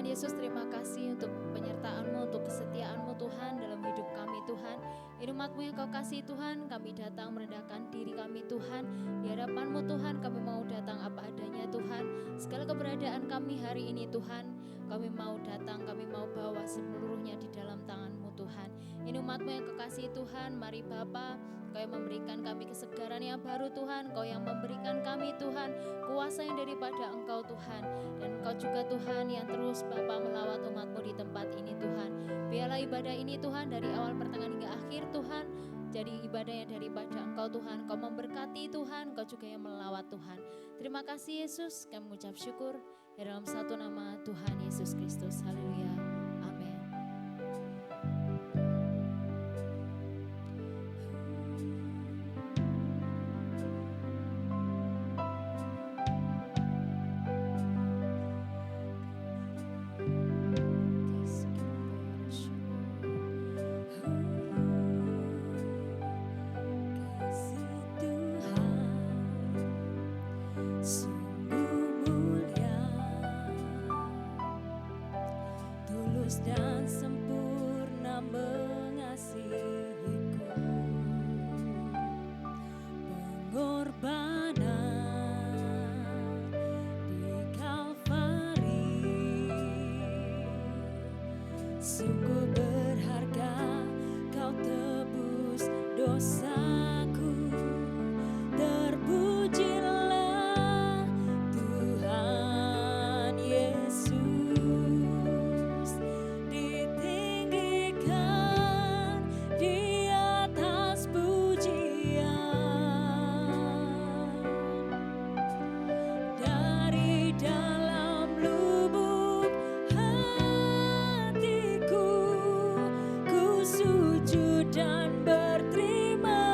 Yesus, terima kasih untuk penyertaan-Mu, untuk kesetiaan-Mu Tuhan dalam hidup kami Tuhan. Ini umat-Mu yang Kau kasih Tuhan, kami datang merendahkan diri kami Tuhan. Di hadapan-Mu Tuhan, kami mau datang apa adanya Tuhan. Segala keberadaan kami hari ini Tuhan, kami mau datang, kami mau bawa seluruhnya di dalam tangan-Mu Tuhan. Ini umat-Mu yang Kau kasih Tuhan, mari Bapa, Kau yang memberikan kami kesegaran yang baru Tuhan, Kau yang memberikan kami Tuhan kuasa yang daripada Engkau Tuhan. Dan Engkau juga Tuhan yang terus Bapa melawat umat-Mu di tempat ini Tuhan. Biarlah ibadah ini Tuhan dari awal pertengahan hingga akhir Tuhan jadi ibadah yang daripada Engkau Tuhan. Kau memberkati Tuhan, Kau juga yang melawat Tuhan. Terima kasih Yesus, kami mengucap syukur di dalam satu nama Tuhan Yesus Kristus. Haleluya. Amin. Dan sempurna mengasihiku, pengorbanan di Kalvari sungguh berharga. Kau tebus dosaku, terpujilah Tuhan Yesus. Dan berterima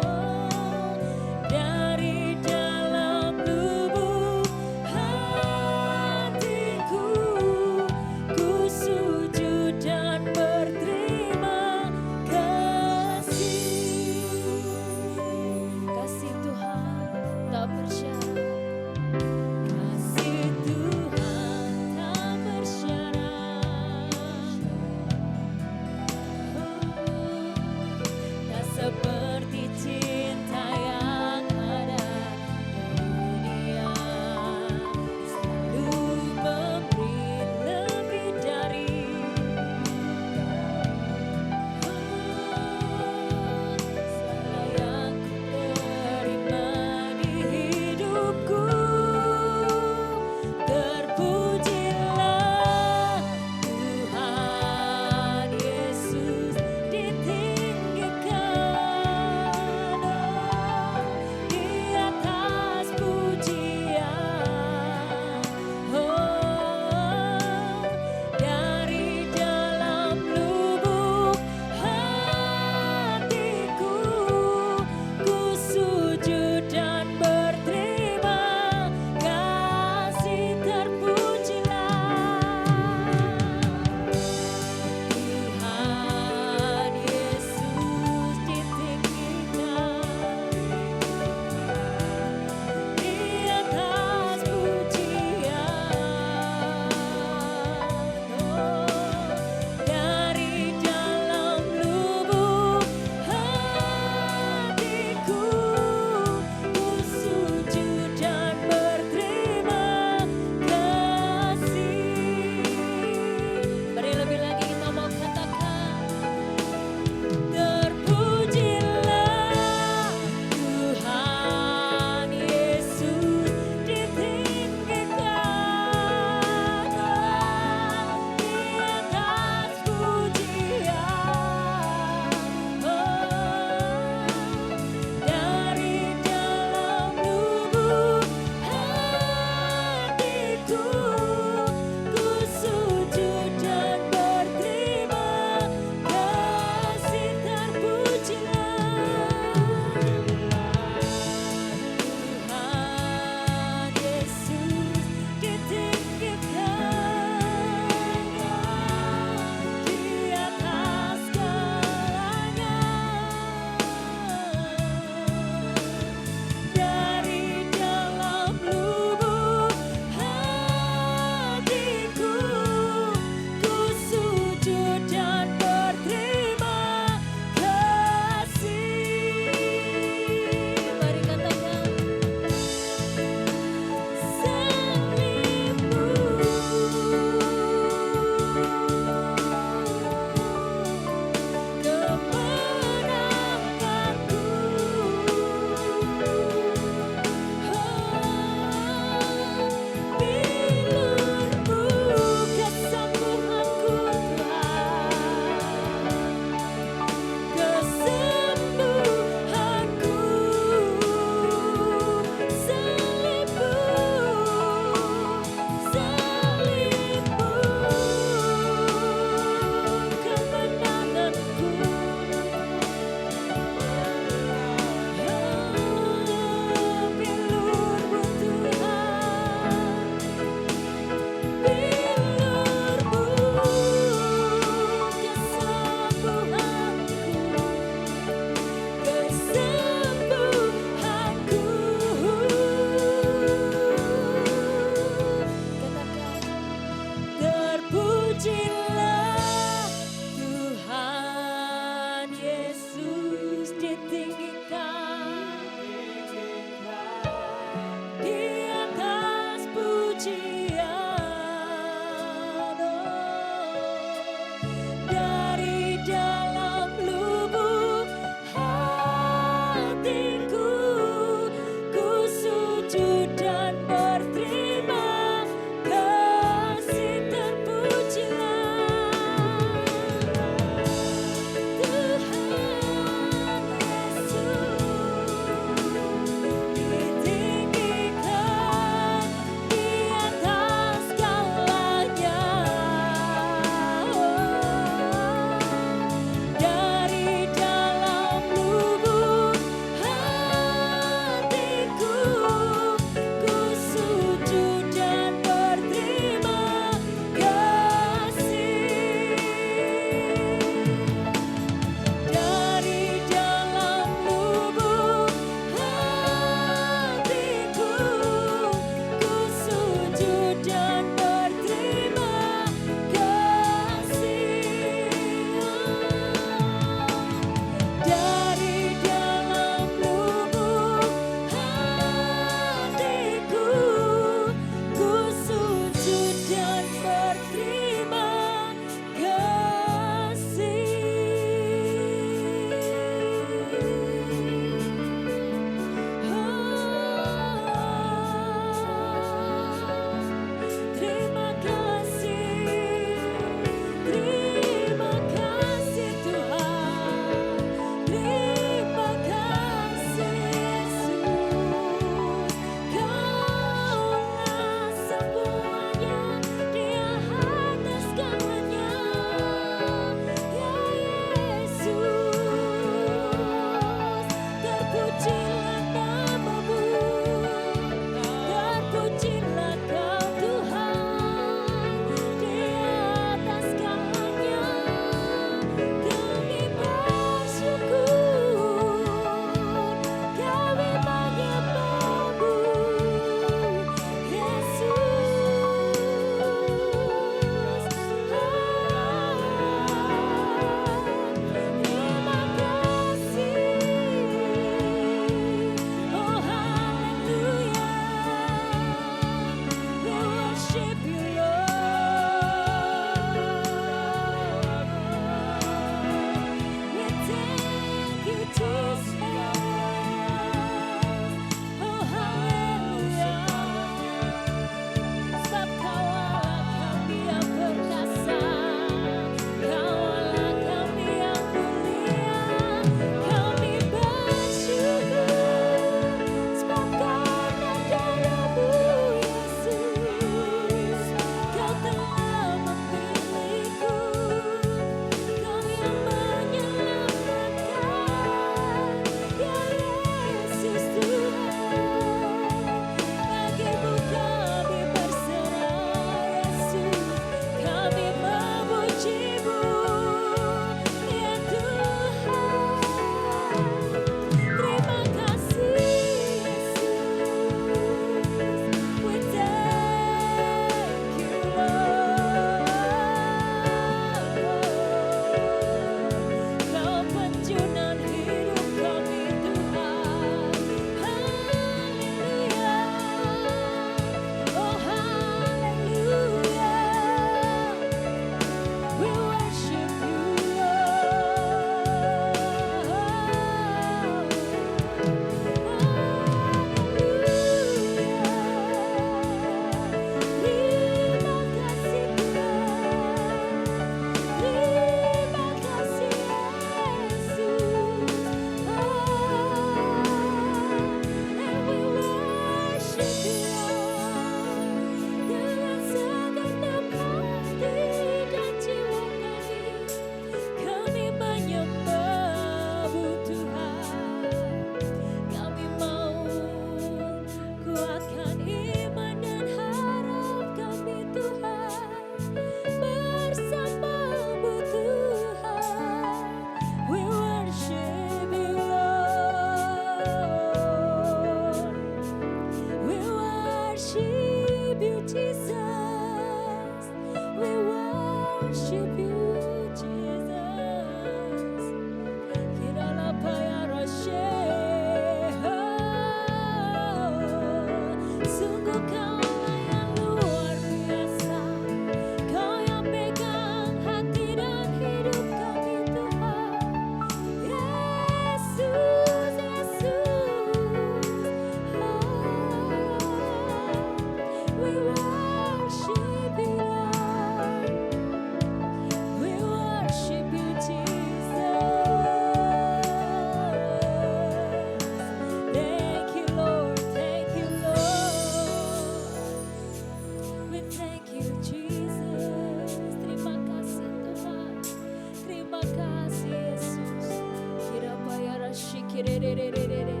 kasih Yesus. Kira bayara shikirerererere.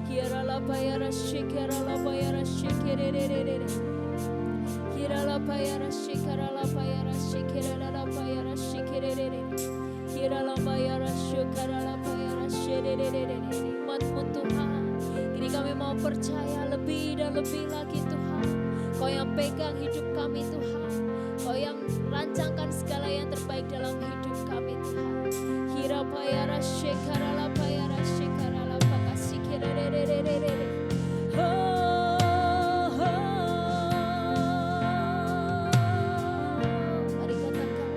Kira la bayara shikira la bayara shikirererere. Kira la bayara shikara la bayara shikira la bayara shikirerere. Kira la bayara shukara la bayara shirererere. Umat-Mu Tuhan, kini kami mau percaya lebih dan lebih lagi Tuhan. Kau yang pegang hidup kami Tuhan. Kau yang rancangkan segala yang terbaik dalam hidup kami Tuhan. Kira bayara shikara la bayara shikara la bakasi kirerererere. Mari katakan.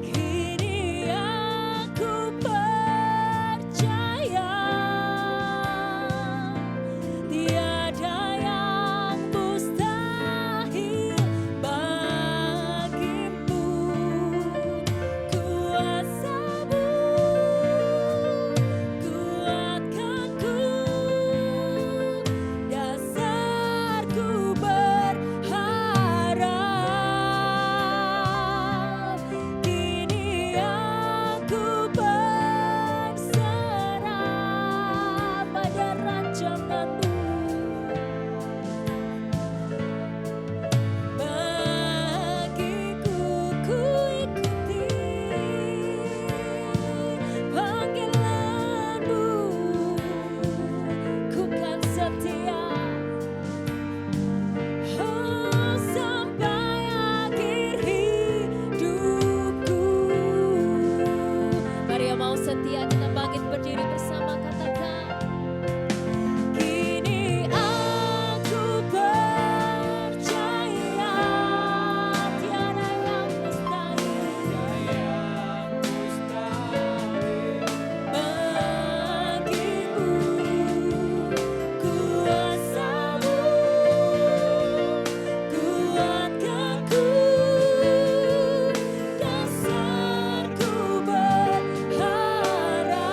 Kini aku percaya tiada yang mustahil bagimu. Kuasa-Mu kuatkanku, dasarku berharap. Kini aku berserah pada rancangan-Mu. Bagiku ku ikuti panggilan-Mu, ku kan setia sampai akhir hidupku. Mari yang mau setia kita bangkit berdiri bersama, katakan. Kini aku percaya tiada yang mustahil bagimu. Kuasa-Mu kuatkanku, dasarku berharap.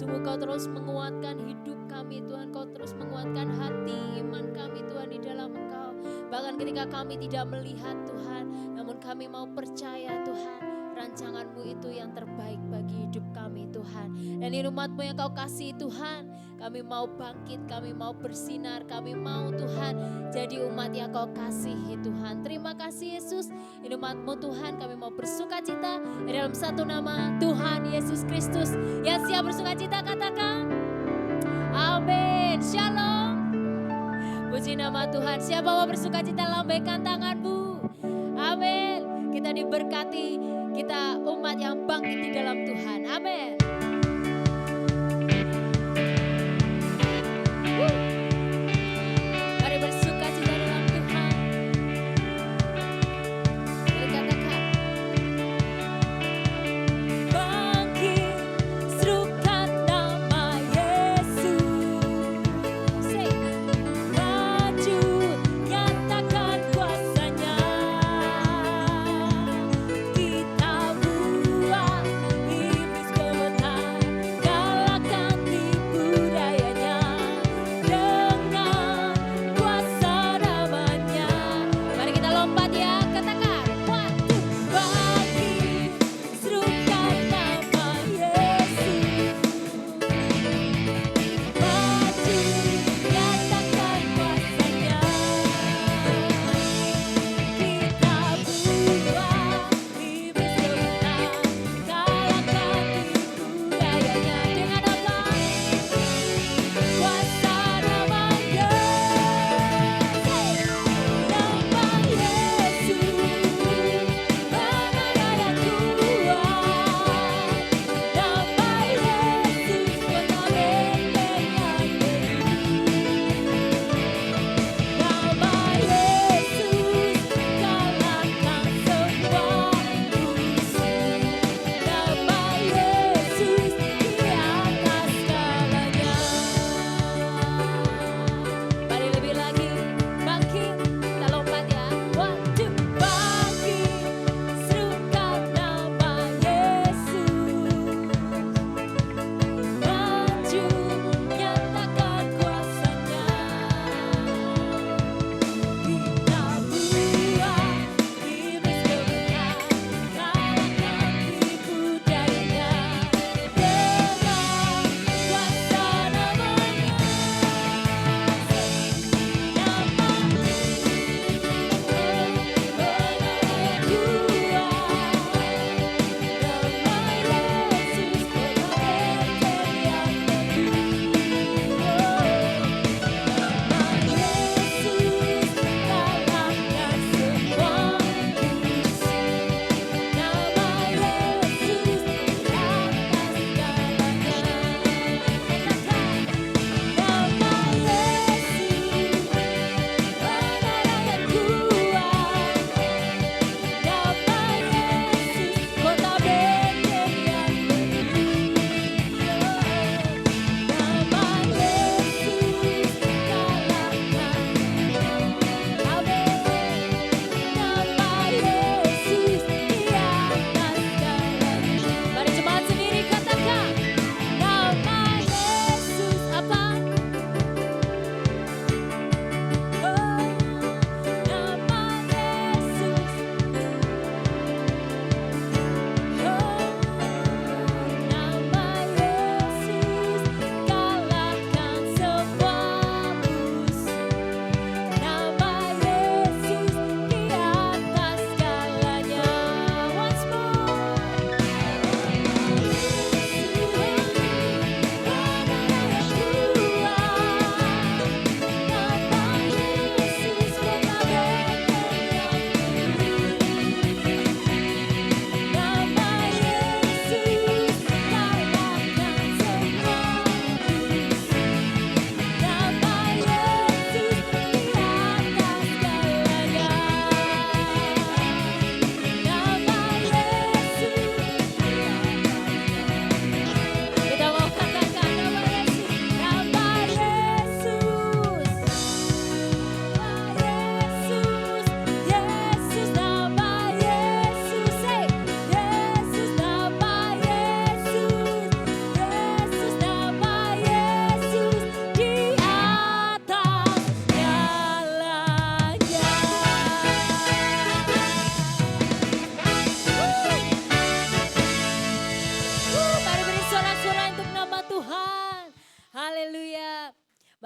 kasih-Mu Kau terus menguatkan hidup kami Tuhan, Kau terus menguatkan hati iman kami Tuhan di dalam Engkau. Bahkan ketika kami tidak melihat Tuhan, namun kami mau percaya Tuhan, rancangan-Mu itu yang terbaik bagi hidup kami Tuhan. Dan ini umat-Mu yang Kau kasih Tuhan, kami mau bangkit, kami mau bersinar, kami mau Tuhan jadi umat yang Kau kasihi Tuhan. Terima kasih Yesus, ini umat-Mu Tuhan, kami mau bersuka cita di dalam satu nama Tuhan Yesus Kristus. Yang siap bersuka cita katakan amin. Shalom. Puji nama Tuhan. Siapa mau bersuka cita lambaikan tanganmu. Amin. Kita diberkati, kita umat yang bangkit di dalam Tuhan. Amin. Mari bersuka cita dalam Tuhan. Mari katakan bangkit, serukan nama Yesus. Say, maju, nyatakan kuasanya. Kita buang iblis kebetahan.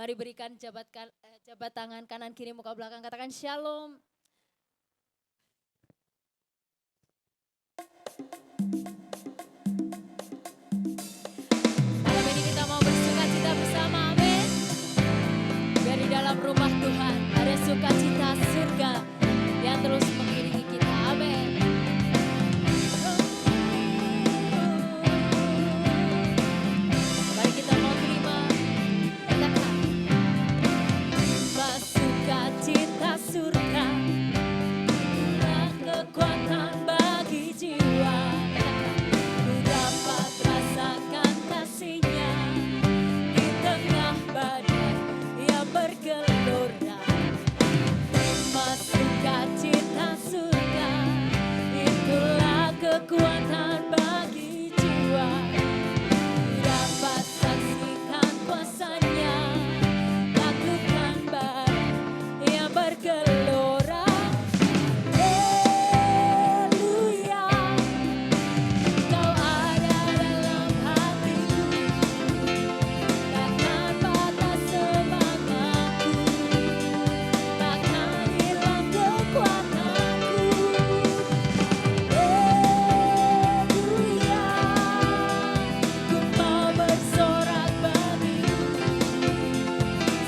Mari berikan jabat tangan kanan kiri muka belakang, katakan shalom. Malam ini kita mau bersukacita bersama, amin. Dari dalam rumah Tuhan ada sukacita surga yang terus mengiringi kita, amin. Mari kita mau terima, katakan sukacita surga, kekuatan bagi jiwa. Ku dapat rasakan kasih-Nya di tengah badai yang bergelora. Sukacita surga, itulah kekuatan bagi jiwa. Ku dapat saksikan kuasa-Nya, taklukkan badai yang bergelora. Haleluya, Kau ada dalam hatiku, takkan patah semangatku, takkan hilang kekuatanku. Haleluya, ku mau bersorak bagimu,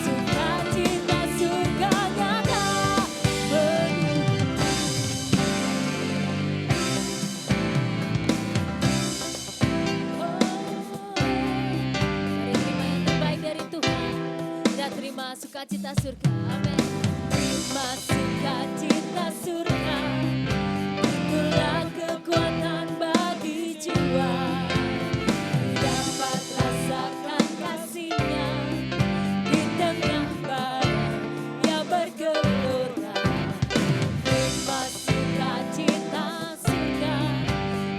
sukacita surga nyata menuju. Mari terima yang terbaik dari Tuhan. Kita terima sukacita surga, amin. Terima sukacita surga, itulah kekuatan bagi jiwa. Dapat rasakan kasih-Nya di tengah badai yang bergelora. Terima sukacita surga,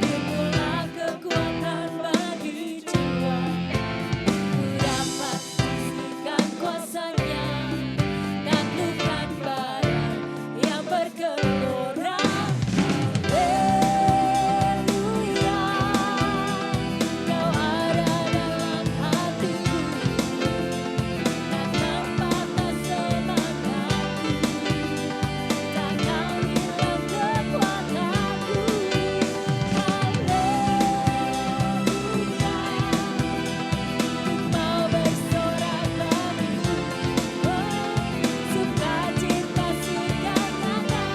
itulah kekuatan bagi jiwa. Ku dapat saksikan kuasa-Nya, taklukkan badai yang bergelora. Haleluya, Kau ada dalam hatiku, takkan patah semangatku, takkan hilang kekuatanku. Haleluya, ku mau bersorak bagimu, sukacita surga nyata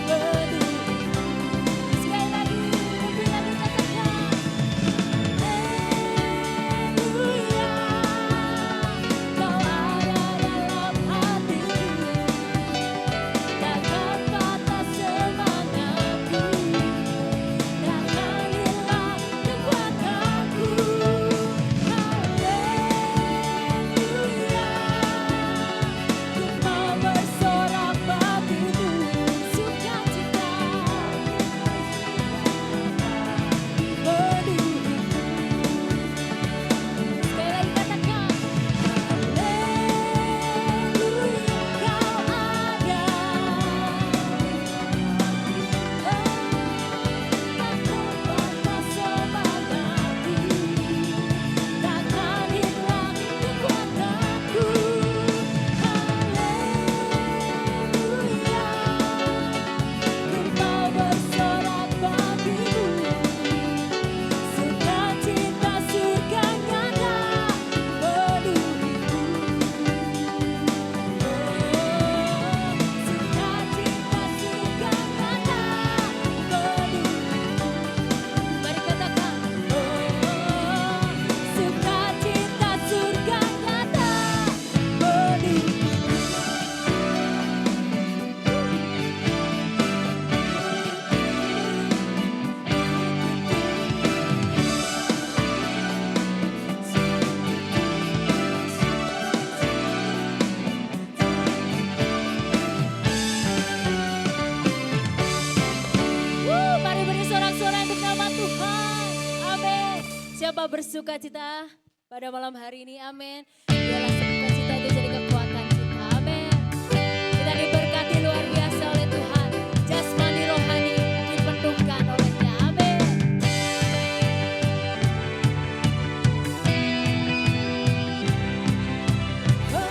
menuju. Sekali lagi, lebih lagi katakan, haleluya, Kau ada dalam hatiku, takkan patah semangatku, takkan hilang kekuatanku. Haleluya, ku mau bersorak bagimu, sukacita menuju. Sekali lagi katakan, haleluya, Kau ada. Takkan patah semangatku, takkan hilang kekuatanku. Haleluya, ku mau bersorak bagimu, sukacita surga nyata menuju. Sukacita surga nyata menuju. Mari katakan, sukacita surga nyata menuju. Mari beri sorak-sorai untuk nama Tuhan, amin. Siapa bersukacita pada malam hari ini, amin. Biarlah sukacita itu jadi kekuatan kita, amin. Kita diberkati luar biasa oleh Tuhan, jasmani rohani dipenuhkan olehnya, amin. Oh,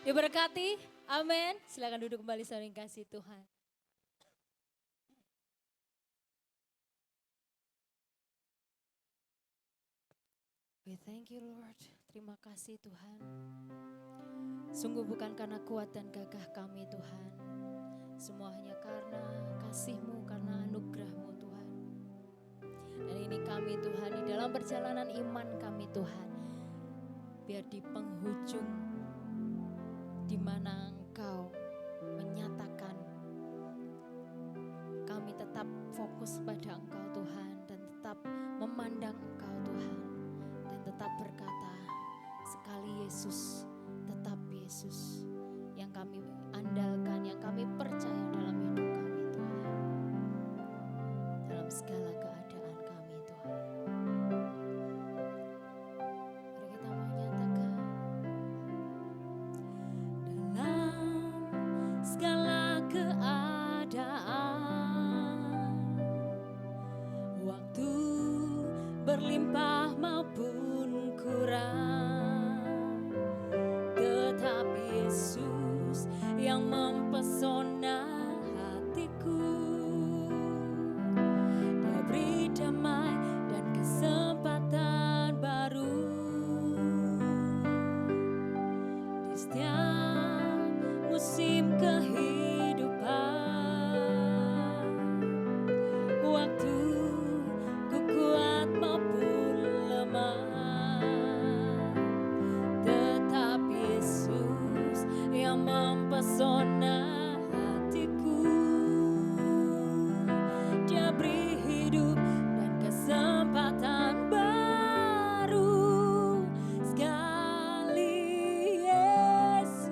Diberkati, amin. Silakan duduk kembali saudara yang kasih Tuhan. We thank you Lord, terima kasih Tuhan. Sungguh bukan karena kuat dan gagah kami Tuhan. Semua hanya karena kasih-Mu, karena anugerah-Mu Tuhan. Dan ini kami Tuhan, di dalam perjalanan iman kami Tuhan. Biar di penghujung, di mana Engkau menyatakan kami tetap fokus pada Engkau Tuhan. Dan tetap memandang Engkau Tuhan. Dan tetap berkata, sekali Yesus, tetap Yesus. Yang kami andalkan, yang kami percaya dalam hidup kami Tuhan. Dalam segala keadaan kami Tuhan. Mari kita mau nyatakan. Dalam segala keadaan, waktu berlimpah maupun kurang, tetap Yesus yang mempesona hatiku. Dia beri damai dan kesempatan baru di setiap musim kehidupan. Waktu ku kuat maupun lemah, tetap Yesus yang mempesona hatiku. Dia beri hidup dan kesempatan baru sekali Yesus.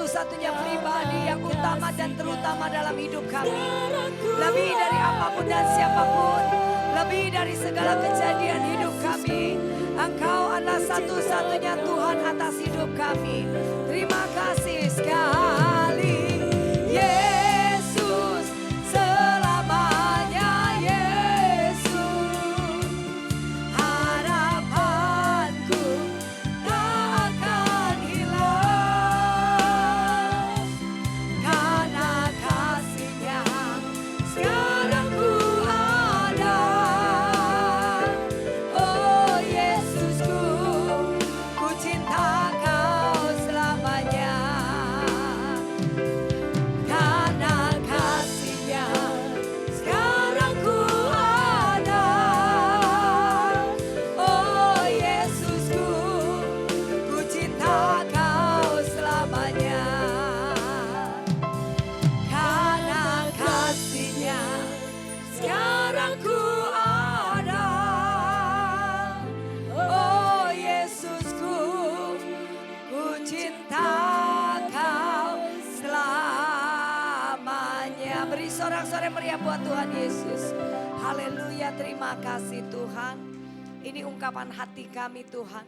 satu-satunya pribadi yang utama dan terutama dalam hidup kami. Lebih dari apapun dan siapapun, lebih dari segala kejadian hidup kami, Engkau adalah satu-satunya Tuhan atas hidup kami. Terima kasih sekali, Yesus, selamanya Yesus. Harapanku tak akan hilang, karena kasih-Nya sekarang ku ada. Oh Yesusku, ku cinta Kau selamanya, karena kasih-Nya sekarang ku ada. Oh Yesusku, ku cinta Kau selamanya, karena kasih-Nya sekarang ku ada. Oh Yesusku, ku cinta Kau selamanya. Beri sorak-sorai meriah buat Tuhan Yesus. Haleluya, terima kasih Tuhan. Ini ungkapan hati kami Tuhan.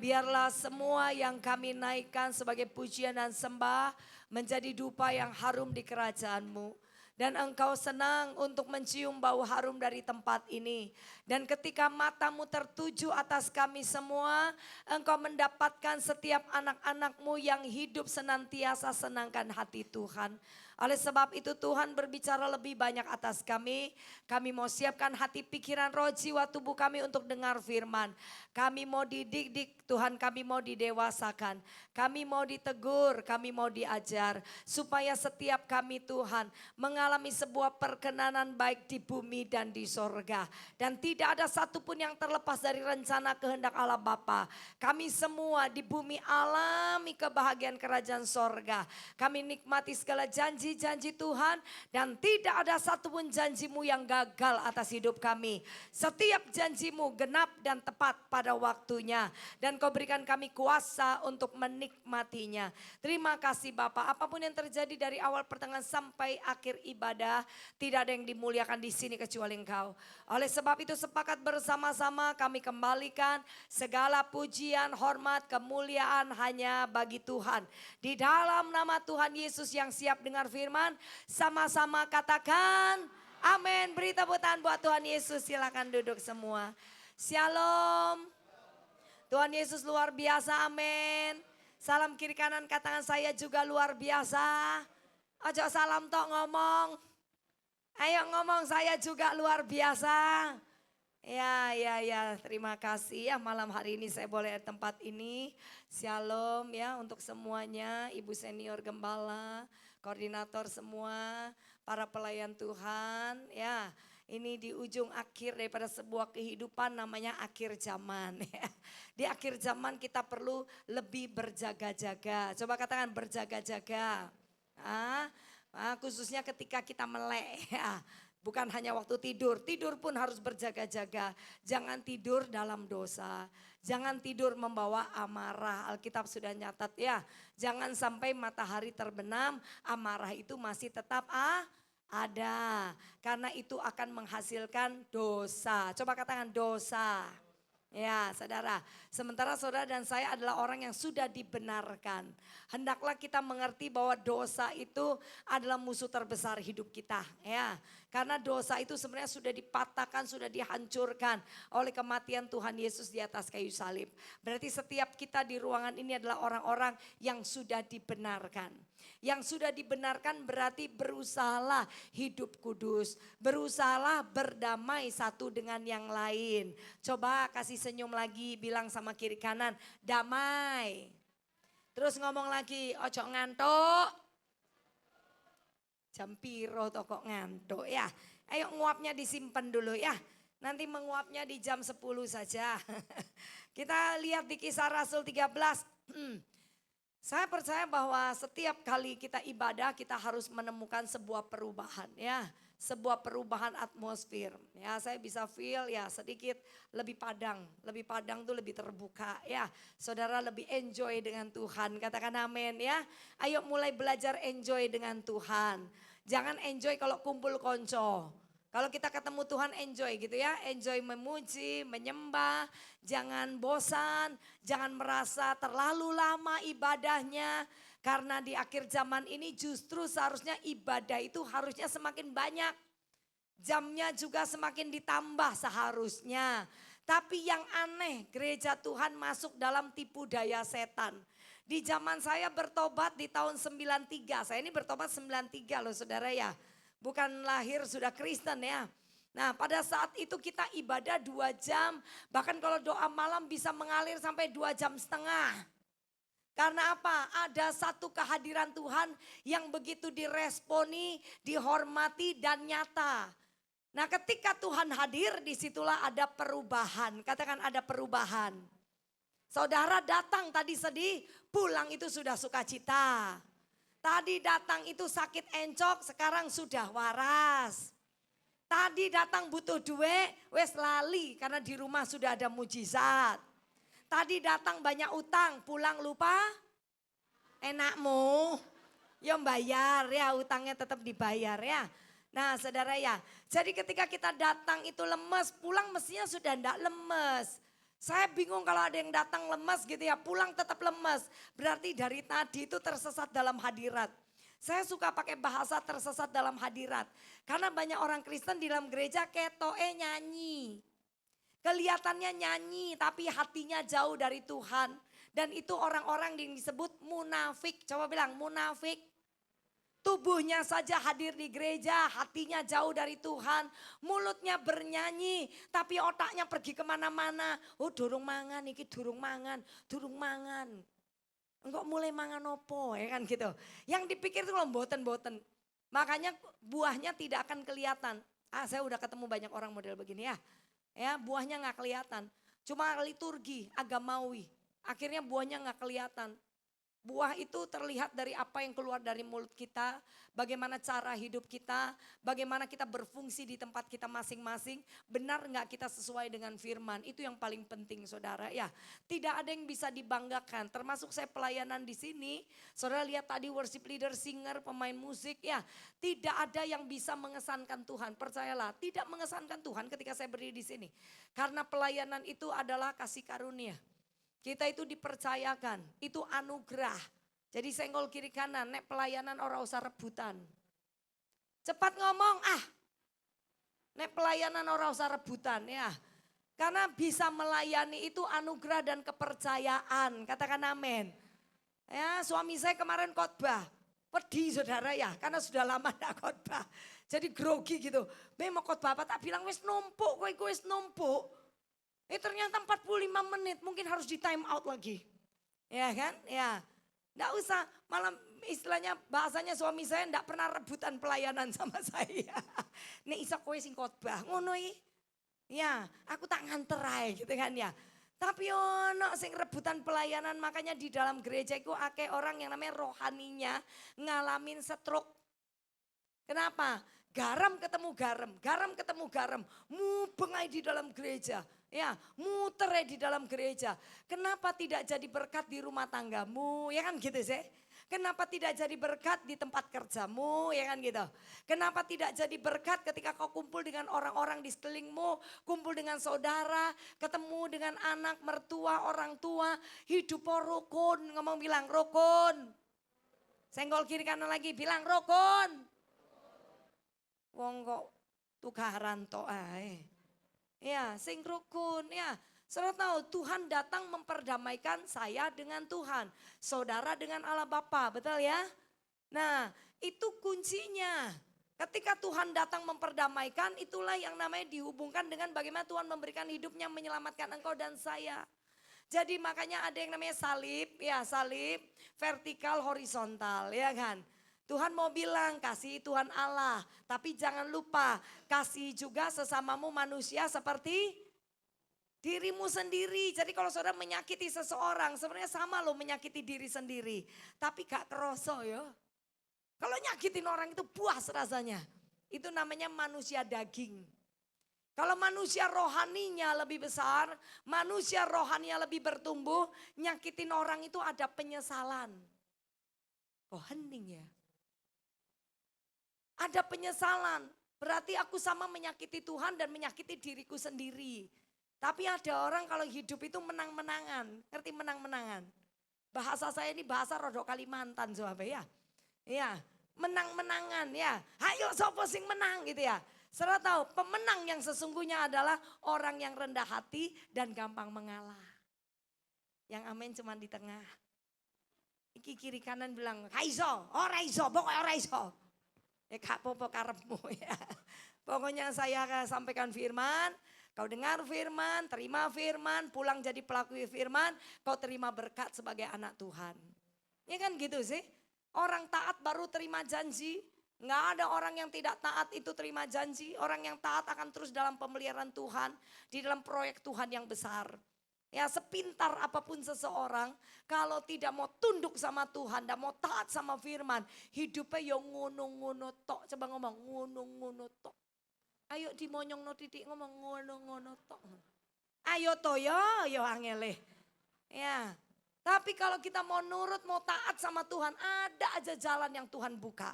Biarlah semua yang kami naikkan sebagai pujian dan sembah menjadi dupa yang harum di kerajaan-Mu. Dan Engkau senang untuk mencium bau harum dari tempat ini. Dan ketika matamu tertuju atas kami semua, Engkau mendapatkan setiap anak-anak-Mu yang hidup senantiasa senangkan hati Tuhan. Oleh sebab itu Tuhan berbicara lebih banyak atas kami. Kami mau siapkan hati, pikiran, roh, jiwa, tubuh kami untuk dengar firman. Kami mau dididik Tuhan, kami mau didewasakan. Kami mau ditegur, kami mau diajar. Supaya setiap kami Tuhan mengalami sebuah perkenanan baik di bumi dan di sorga. Dan tidak ada satupun yang terlepas dari rencana kehendak Allah Bapa. Kami semua di bumi alami kebahagiaan kerajaan sorga. Kami nikmati segala janji-janji Tuhan. Dan tidak ada satupun janji-Mu yang gagal atas hidup kami. Setiap janji-Mu genap dan tepat pada waktunya. Dan Kau berikan kami kuasa untuk menikmatinya. Terima kasih Bapa. Apapun yang terjadi dari awal pertengahan sampai akhir ibadah, tidak ada yang dimuliakan di sini kecuali Engkau. Oleh sebab itu sepakat bersama-sama kami kembalikan segala pujian, hormat, kemuliaan hanya bagi Tuhan. Di dalam nama Tuhan Yesus yang siap dengar firman, sama-sama katakan amin. Beri tepuk tangan buat Tuhan Yesus. Silakan duduk semua. Shalom. Tuhan Yesus luar biasa, amin. Salam kiri kanan, katakan saya juga luar biasa. Ojo salam tok ngomong. Ayo ngomong saya juga luar biasa. Ya, terima kasih ya malam hari ini saya boleh di tempat ini. Shalom ya untuk semuanya, Ibu Senior Gembala, koordinator semua, para pelayan Tuhan ya. Ini di ujung akhir daripada sebuah kehidupan namanya akhir zaman. Di akhir zaman kita perlu lebih berjaga-jaga. Coba katakan berjaga-jaga. Khususnya ketika kita melek. Bukan hanya waktu tidur. Tidur pun harus berjaga-jaga. Jangan tidur dalam dosa. Jangan tidur membawa amarah. Alkitab sudah nyatat ya. Jangan sampai matahari terbenam. Amarah itu masih tetap ada, karena itu akan menghasilkan dosa. Coba katakan dosa. Ya saudara, sementara saudara dan saya adalah orang yang sudah dibenarkan. Hendaklah kita mengerti bahwa dosa itu adalah musuh terbesar hidup kita. Ya, karena dosa itu sebenarnya sudah dipatahkan, sudah dihancurkan oleh kematian Tuhan Yesus di atas kayu salib. Berarti setiap kita di ruangan ini adalah orang-orang yang sudah dibenarkan. Yang sudah dibenarkan berarti berusahalah hidup kudus. Berusahalah berdamai satu dengan yang lain. Coba kasih senyum lagi, bilang sama kiri kanan, damai. Terus ngomong lagi, ojo ngantuk. Jam piro to kok ngantuk ya. Ayo nguapnya disimpan dulu ya. Nanti menguapnya di jam 10 saja. Kita lihat di Kisah Rasul 13. Saya percaya bahwa setiap kali kita ibadah kita harus menemukan sebuah perubahan ya. sebuah perubahan atmosfer. Ya, saya bisa feel ya sedikit lebih padang tuh lebih terbuka ya. Saudara lebih enjoy dengan Tuhan, katakan amin ya. Ayo mulai belajar enjoy dengan Tuhan. Jangan enjoy kalau kumpul konco. Kalau kita ketemu Tuhan enjoy gitu ya, enjoy memuji, menyembah, jangan bosan, jangan merasa terlalu lama ibadahnya. Karena di akhir zaman ini justru seharusnya ibadah itu harusnya semakin banyak. Jamnya juga semakin ditambah seharusnya. Tapi yang aneh gereja Tuhan masuk dalam tipu daya setan. Di zaman saya bertobat di tahun 93, saya ini bertobat 93 loh saudara ya. Bukan lahir sudah Kristen ya. Nah pada saat itu kita ibadah 2 jam. Bahkan kalau doa malam bisa mengalir sampai 2 jam setengah. Karena apa? Ada satu kehadiran Tuhan yang begitu diresponi, dihormati dan nyata. Nah ketika Tuhan hadir disitulah ada perubahan. Katakan ada perubahan. Saudara datang tadi sedih, pulang itu sudah sukacita. Tadi datang itu sakit encok, sekarang sudah waras. Tadi datang butuh duit, wes lali karena di rumah sudah ada mujizat. Tadi datang banyak utang, pulang lupa enakmu. Ya bayar ya, utangnya tetap dibayar ya. Nah saudara ya, jadi ketika kita datang itu lemes, pulang mestinya sudah enggak lemes. Saya bingung kalau ada yang datang lemes gitu ya, pulang tetap lemes. Berarti dari tadi itu tersesat dalam hadirat. Saya suka pakai bahasa tersesat dalam hadirat. Karena banyak orang Kristen di dalam gereja ketoe nyanyi. Kelihatannya nyanyi tapi hatinya jauh dari Tuhan. Dan itu orang-orang yang disebut munafik. Coba bilang munafik. Tubuhnya saja hadir di gereja, hatinya jauh dari Tuhan. Mulutnya bernyanyi, tapi otaknya pergi kemana-mana. Oh durung mangan, iki durung mangan, durung mangan. Enggak mulai mangan opo ya kan gitu. Yang dipikir itu kalau boten-boten. Makanya buahnya tidak akan kelihatan. Saya udah ketemu banyak orang model begini ya. Ya buahnya gak kelihatan. Cuma liturgi, agamawi. Akhirnya buahnya gak kelihatan. Buah itu terlihat dari apa yang keluar dari mulut kita, bagaimana cara hidup kita, bagaimana kita berfungsi di tempat kita masing-masing, benar nggak kita sesuai dengan firman, itu yang paling penting saudara ya. Tidak ada yang bisa dibanggakan, termasuk saya pelayanan di sini, saudara lihat tadi worship leader, singer, pemain musik ya. Tidak ada yang bisa mengesankan Tuhan, percayalah tidak mengesankan Tuhan ketika saya berdiri di sini. Karena pelayanan itu adalah kasih karunia. Kita itu dipercayakan, itu anugerah. Jadi senggol kiri kanan, nek pelayanan orang usah rebutan. Cepat ngomong, nek pelayanan orang usah rebutan ya. Karena bisa melayani itu anugerah dan kepercayaan, katakan amin. Ya suami saya kemarin khotbah, pedih saudara ya, karena sudah lama gak khotbah. Jadi grogi gitu, mau khotbah apa tak bilang wis numpuk, kowe wis numpuk. Ternyata 45 menit mungkin harus di time out lagi. Ya kan? Ya. Enggak usah, malam istilahnya bahasanya suami saya enggak pernah rebutan pelayanan sama saya. Nek iso kowe sing khotbah ngono iki. Ya, aku tak nganter ae gitu kan ya. Tapi ono sing rebutan pelayanan, makanya di dalam gereja itu akeh orang yang namanya rohaninya ngalamin stroke. Kenapa? Garam ketemu garam, garam ketemu garam, mubeng aja di dalam gereja. Ya, muter aja di dalam gereja. Kenapa tidak jadi berkat di rumah tanggamu? Ya kan gitu sih. Kenapa tidak jadi berkat di tempat kerjamu? Ya kan gitu. Kenapa tidak jadi berkat ketika kau kumpul dengan orang-orang di sekelilingmu, kumpul dengan saudara, ketemu dengan anak, mertua, orang tua, hidup rukun, ngomong bilang rukun. Senggol kiri kanan lagi bilang rukun. Wong kok tukaran tok ae. Ya, sing rukun ya. Saudara tahu Tuhan datang memperdamaikan saya dengan Tuhan, saudara dengan Allah Bapa, betul ya? Nah, itu kuncinya. Ketika Tuhan datang memperdamaikan, itulah yang namanya dihubungkan dengan bagaimana Tuhan memberikan hidupnya menyelamatkan engkau dan saya. Jadi makanya ada yang namanya salib, ya salib vertikal horizontal, ya kan? Tuhan mau bilang kasih Tuhan Allah, tapi jangan lupa kasih juga sesamamu manusia seperti dirimu sendiri. Jadi kalau saudara menyakiti seseorang sebenarnya sama loh menyakiti diri sendiri. Tapi gak kerasa ya. Kalau nyakitin orang itu puas rasanya. Itu namanya manusia daging. Kalau manusia rohaninya lebih besar, manusia rohaninya lebih bertumbuh, nyakitin orang itu ada penyesalan. Oh hening ya. Ada penyesalan, berarti aku sama menyakiti Tuhan dan menyakiti diriku sendiri. Tapi ada orang kalau hidup itu menang-menangan, ngerti menang-menangan. Bahasa saya ini bahasa rodok Kalimantan sahabat ya. Ya, menang-menangan ya. Ayo sopo sing menang gitu ya. Saudara tahu pemenang yang sesungguhnya adalah orang yang rendah hati dan gampang mengalah. Yang amin cuma di tengah. Iki kiri kanan bilang, "Raiso, ora iso, pokoknya ora iso." Gak apa-apa karepmu ya. Pokoknya saya akan sampaikan firman, kau dengar firman, terima firman, pulang jadi pelaku firman, kau terima berkat sebagai anak Tuhan. Ya kan gitu sih. Orang taat baru terima janji. Nggak ada orang yang tidak taat itu terima janji. Orang yang taat akan terus dalam pemeliharaan Tuhan. Di dalam proyek Tuhan yang besar. Ya sepintar apapun seseorang. Kalau tidak mau tunduk sama Tuhan. Dan mau taat sama firman. Hidupnya yang ngono-ngono tok. Coba ngomong ngono-ngono tok. Ayo dimonyong no titik ngomong ngono-ngono tok. Ayo to yo angele. Ya. Tapi kalau kita mau nurut, mau taat sama Tuhan. Ada aja jalan yang Tuhan buka.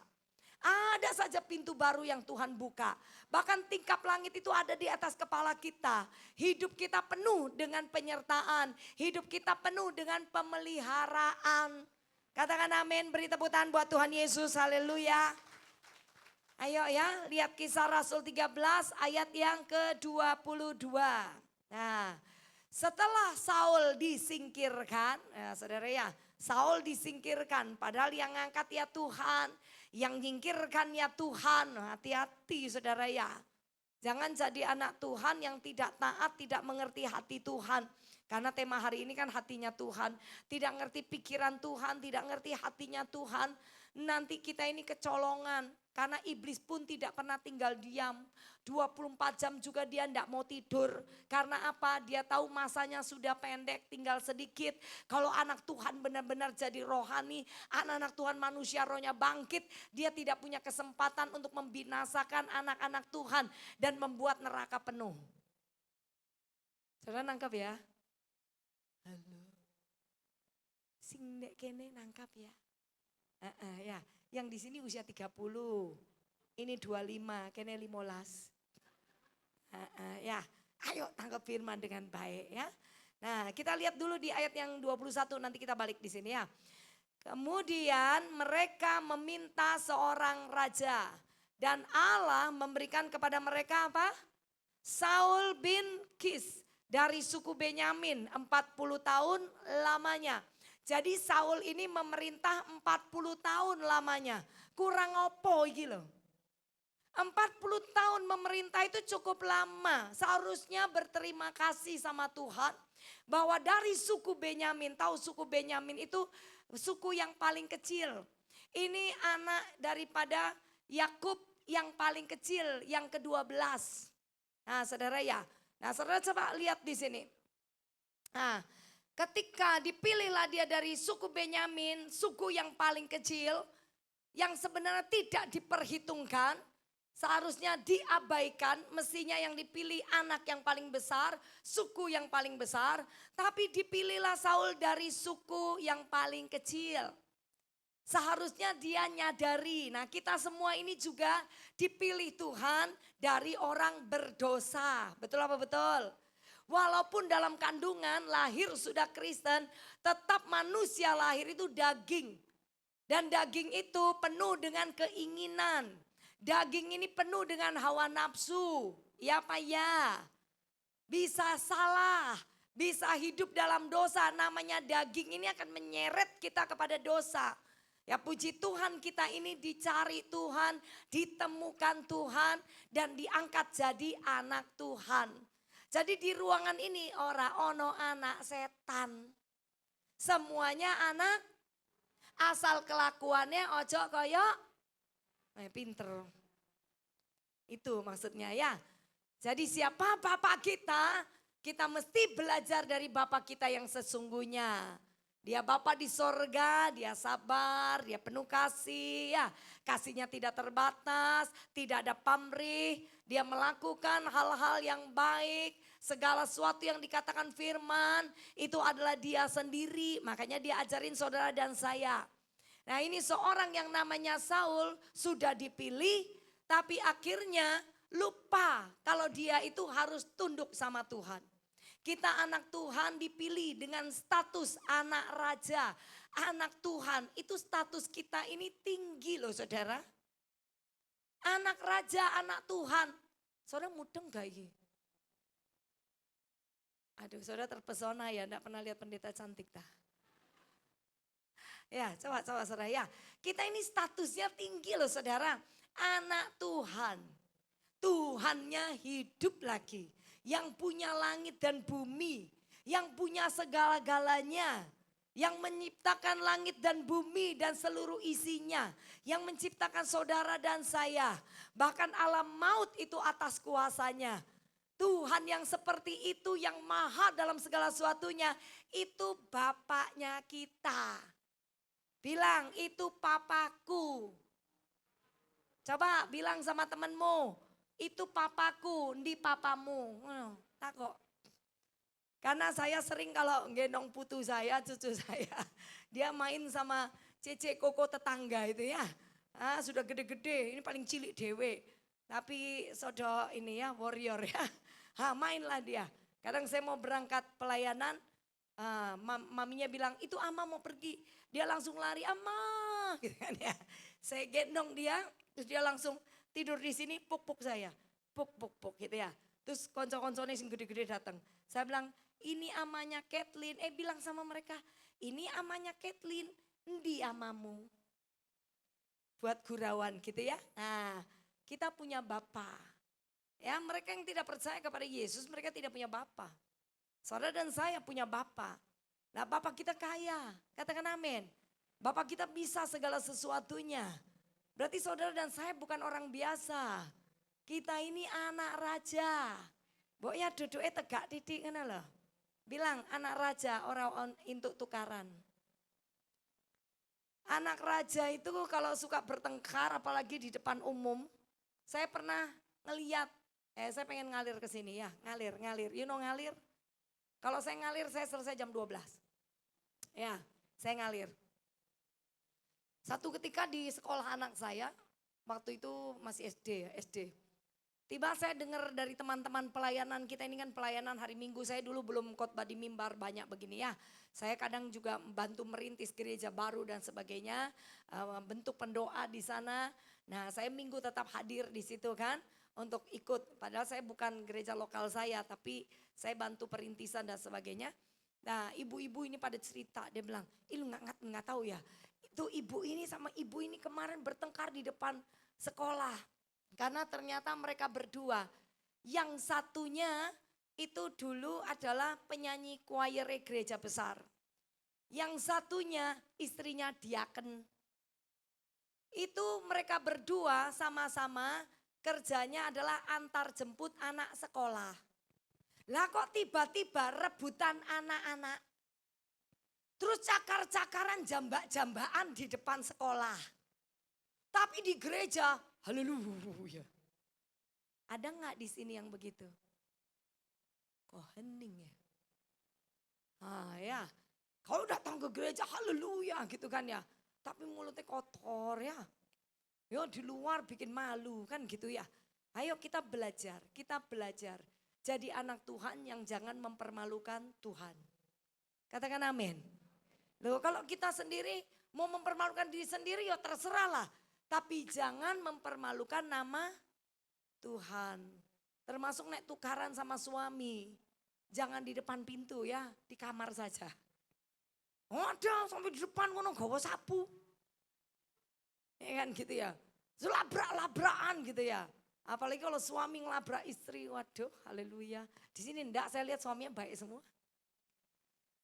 Ada saja pintu baru yang Tuhan buka. Bahkan tingkap langit itu ada di atas kepala kita. Hidup kita penuh dengan penyertaan. Hidup kita penuh dengan pemeliharaan. Katakan amin, beri tepuk tangan buat Tuhan Yesus, haleluya. Ayo ya, lihat Kisah Rasul 13 ayat yang ke-22. Nah, setelah Saul disingkirkan, ya saudara ya, Saul disingkirkan padahal yang ngangkat ya Tuhan. Yang nyingkirkan ya Tuhan, hati-hati saudara ya. Jangan jadi anak Tuhan yang tidak taat, tidak mengerti hati Tuhan. Karena tema hari ini kan hatinya Tuhan. Tidak ngerti pikiran Tuhan, tidak ngerti hatinya Tuhan. Nanti kita ini kecolongan. Karena iblis pun tidak pernah tinggal diam. 24 jam juga dia tidak mau tidur. Karena apa? Dia tahu masanya sudah pendek, tinggal sedikit. Kalau anak Tuhan benar-benar jadi rohani, anak-anak Tuhan manusia rohnya bangkit. Dia tidak punya kesempatan untuk membinasakan anak-anak Tuhan dan membuat neraka penuh. Saudara nangkap ya? Halo. Sing nek kene nangkap ya? Ya. Yang di sini usia 30, ini 25, kene 15. Ya, ayo tangkap firman dengan baik ya. Nah kita lihat dulu di ayat yang 21, nanti kita balik di sini ya. Kemudian mereka meminta seorang raja dan Allah memberikan kepada mereka apa? Saul bin Kis dari suku Benyamin 40 tahun lamanya. Jadi Saul ini memerintah 40 tahun lamanya. Kurang opo iki loh. 40 tahun memerintah itu cukup lama. Seharusnya berterima kasih sama Tuhan. Bahwa dari suku Benyamin, tahu suku Benyamin itu suku yang paling kecil. Ini anak daripada Yakub yang paling kecil, yang ke-12. Nah saudara ya, nah saudara coba lihat di sini. Nah ketika dipilihlah dia dari suku Benyamin, suku yang paling kecil, yang sebenarnya tidak diperhitungkan, seharusnya diabaikan, mestinya yang dipilih anak yang paling besar, suku yang paling besar, tapi dipilihlah Saul dari suku yang paling kecil. Seharusnya dia nyadari, nah kita semua ini juga dipilih Tuhan dari orang berdosa, betul apa betul? Walaupun dalam kandungan lahir sudah Kristen, tetap manusia lahir itu daging. Dan daging itu penuh dengan keinginan. Daging ini penuh dengan hawa nafsu. Ya apa ya? Bisa salah, bisa hidup dalam dosa. Namanya daging ini akan menyeret kita kepada dosa. Ya puji Tuhan kita ini dicari Tuhan, ditemukan Tuhan dan diangkat jadi anak Tuhan. Jadi di ruangan ini ora ono anak setan. Semuanya anak asal kelakuannya ojo koyo pinter. Itu maksudnya ya. Jadi siapa bapak kita, kita mesti belajar dari bapak kita yang sesungguhnya. Dia Bapa di sorga, dia sabar, dia penuh kasih ya. Kasihnya tidak terbatas, tidak ada pamrih. Dia melakukan hal-hal yang baik. Segala sesuatu yang dikatakan firman itu adalah dia sendiri. Makanya dia ajarin saudara dan saya. Nah ini seorang yang namanya Saul sudah dipilih. Tapi akhirnya lupa kalau dia itu harus tunduk sama Tuhan. Kita anak Tuhan dipilih dengan status anak raja. Anak Tuhan itu status kita ini tinggi loh saudara. Anak raja, anak Tuhan. Saudara mudeng gak ini? Aduh saudara terpesona ya, enggak pernah lihat pendeta cantik dah. Ya coba saudara ya. Kita ini statusnya tinggi loh saudara. Anak Tuhan. Tuhannya hidup lagi. Yang punya langit dan bumi, yang punya segala-galanya, yang menciptakan langit dan bumi dan seluruh isinya, yang menciptakan saudara dan saya, bahkan alam maut itu atas kuasanya. Tuhan yang seperti itu, yang maha dalam segala sesuatunya, itu Bapaknya kita. Bilang, itu papaku. Coba bilang sama temanmu. Itu papaku, di papamu. Takut. Karena saya sering kalau gendong putu saya, cucu saya. Dia main sama cece koko tetangga itu ya. Sudah gede-gede, ini paling cilik dewe. Tapi sodo ini ya, warrior ya. Mainlah dia. Kadang saya mau berangkat pelayanan, maminya bilang, itu ama mau pergi. Dia langsung lari, ama. Gitu kan ya. Saya gendong dia, terus dia langsung tidur di sini, puk-puk saya. Puk-puk-puk gitu ya. Terus konco-konconya yang gede-gede datang. Saya bilang, ini amanya Kathleen. Bilang sama mereka, ini amanya Kathleen. Endi amamu. Buat gurauan gitu ya. Nah, kita punya Bapa. Ya, mereka yang tidak percaya kepada Yesus, mereka tidak punya Bapa. Saudara dan saya punya Bapa. Nah, Bapa kita kaya. Katakan amin. Bapa kita bisa segala sesuatunya. Berarti saudara dan saya bukan orang biasa. Kita ini anak raja. Pokoknya duduknya tegak titik kan loh. Bilang anak raja orang untuk tukaran. Anak raja itu kalau suka bertengkar apalagi di depan umum. Saya pernah ngeliat, saya pengen ngalir ke sini ya. Ngalir. You know ngalir? Kalau saya ngalir saya selesai jam 12. Ya, saya ngalir. Satu ketika di sekolah anak saya, waktu itu masih SD. Tiba saya dengar dari teman-teman pelayanan, kita ini kan pelayanan hari Minggu, saya dulu belum khotbah di mimbar banyak begini ya. Saya kadang juga bantu merintis gereja baru dan sebagainya, bentuk pendoa di sana. Nah saya Minggu tetap hadir di situ kan, untuk ikut. Padahal saya bukan gereja lokal saya, tapi saya bantu perintisan dan sebagainya. Nah ibu-ibu ini pada cerita, dia bilang, lu nggak tahu ya. Itu ibu ini sama ibu ini kemarin bertengkar di depan sekolah. Karena ternyata mereka berdua. Yang satunya itu dulu adalah penyanyi choir gereja besar. Yang satunya istrinya diaken. Itu mereka berdua sama-sama kerjanya adalah antar jemput anak sekolah. Lah kok tiba-tiba rebutan anak-anak. Terus cakar-cakaran jambak-jambaan di depan sekolah. Tapi di gereja, haleluya. Ada nggak di sini yang begitu? Kok hening ya? Ya, kalau datang ke gereja haleluya gitu kan ya. Tapi mulutnya kotor ya. Ya di luar bikin malu kan gitu ya. Ayo kita belajar. Jadi anak Tuhan yang jangan mempermalukan Tuhan. Katakan amin. Loh kalau kita sendiri mau mempermalukan diri sendiri ya terserahlah. Tapi jangan mempermalukan nama Tuhan. Termasuk naik tukaran sama suami. Jangan di depan pintu ya, di kamar saja. Ada sampai di depan ngono gawa sapu. Ya kan gitu ya. Labrak-labrakan gitu ya. Apalagi kalau suami ngelabrak istri, waduh haleluya. Di sini enggak, saya lihat suaminya baik semua.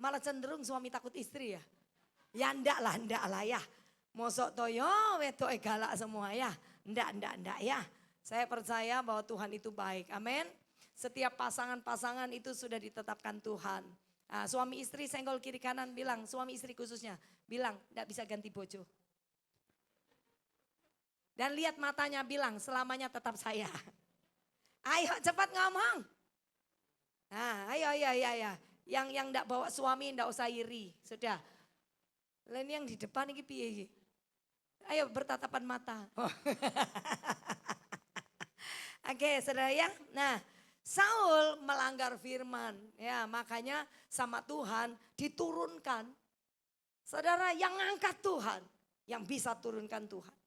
Malah cenderung suami takut istri ya. Ya enggak lah ya. Mosok toyo wedok galak semua ya. Enggak ya. Saya percaya bahwa Tuhan itu baik. Amin. Setiap pasangan-pasangan itu sudah ditetapkan Tuhan. Nah, suami istri senggol kiri kanan bilang, suami istri khususnya bilang tidak bisa ganti bojo. Dan lihat matanya bilang selamanya tetap saya. Ayo cepat ngomong. Nah ayo. Yang tidak bawa suami tidak usah iri. Sudah. Lain yang di depan ini piye. Ayo bertatapan mata. Oke saudara ya. Nah Saul melanggar firman. Ya makanya sama Tuhan diturunkan. Saudara yang angkat Tuhan. Yang bisa turunkan Tuhan.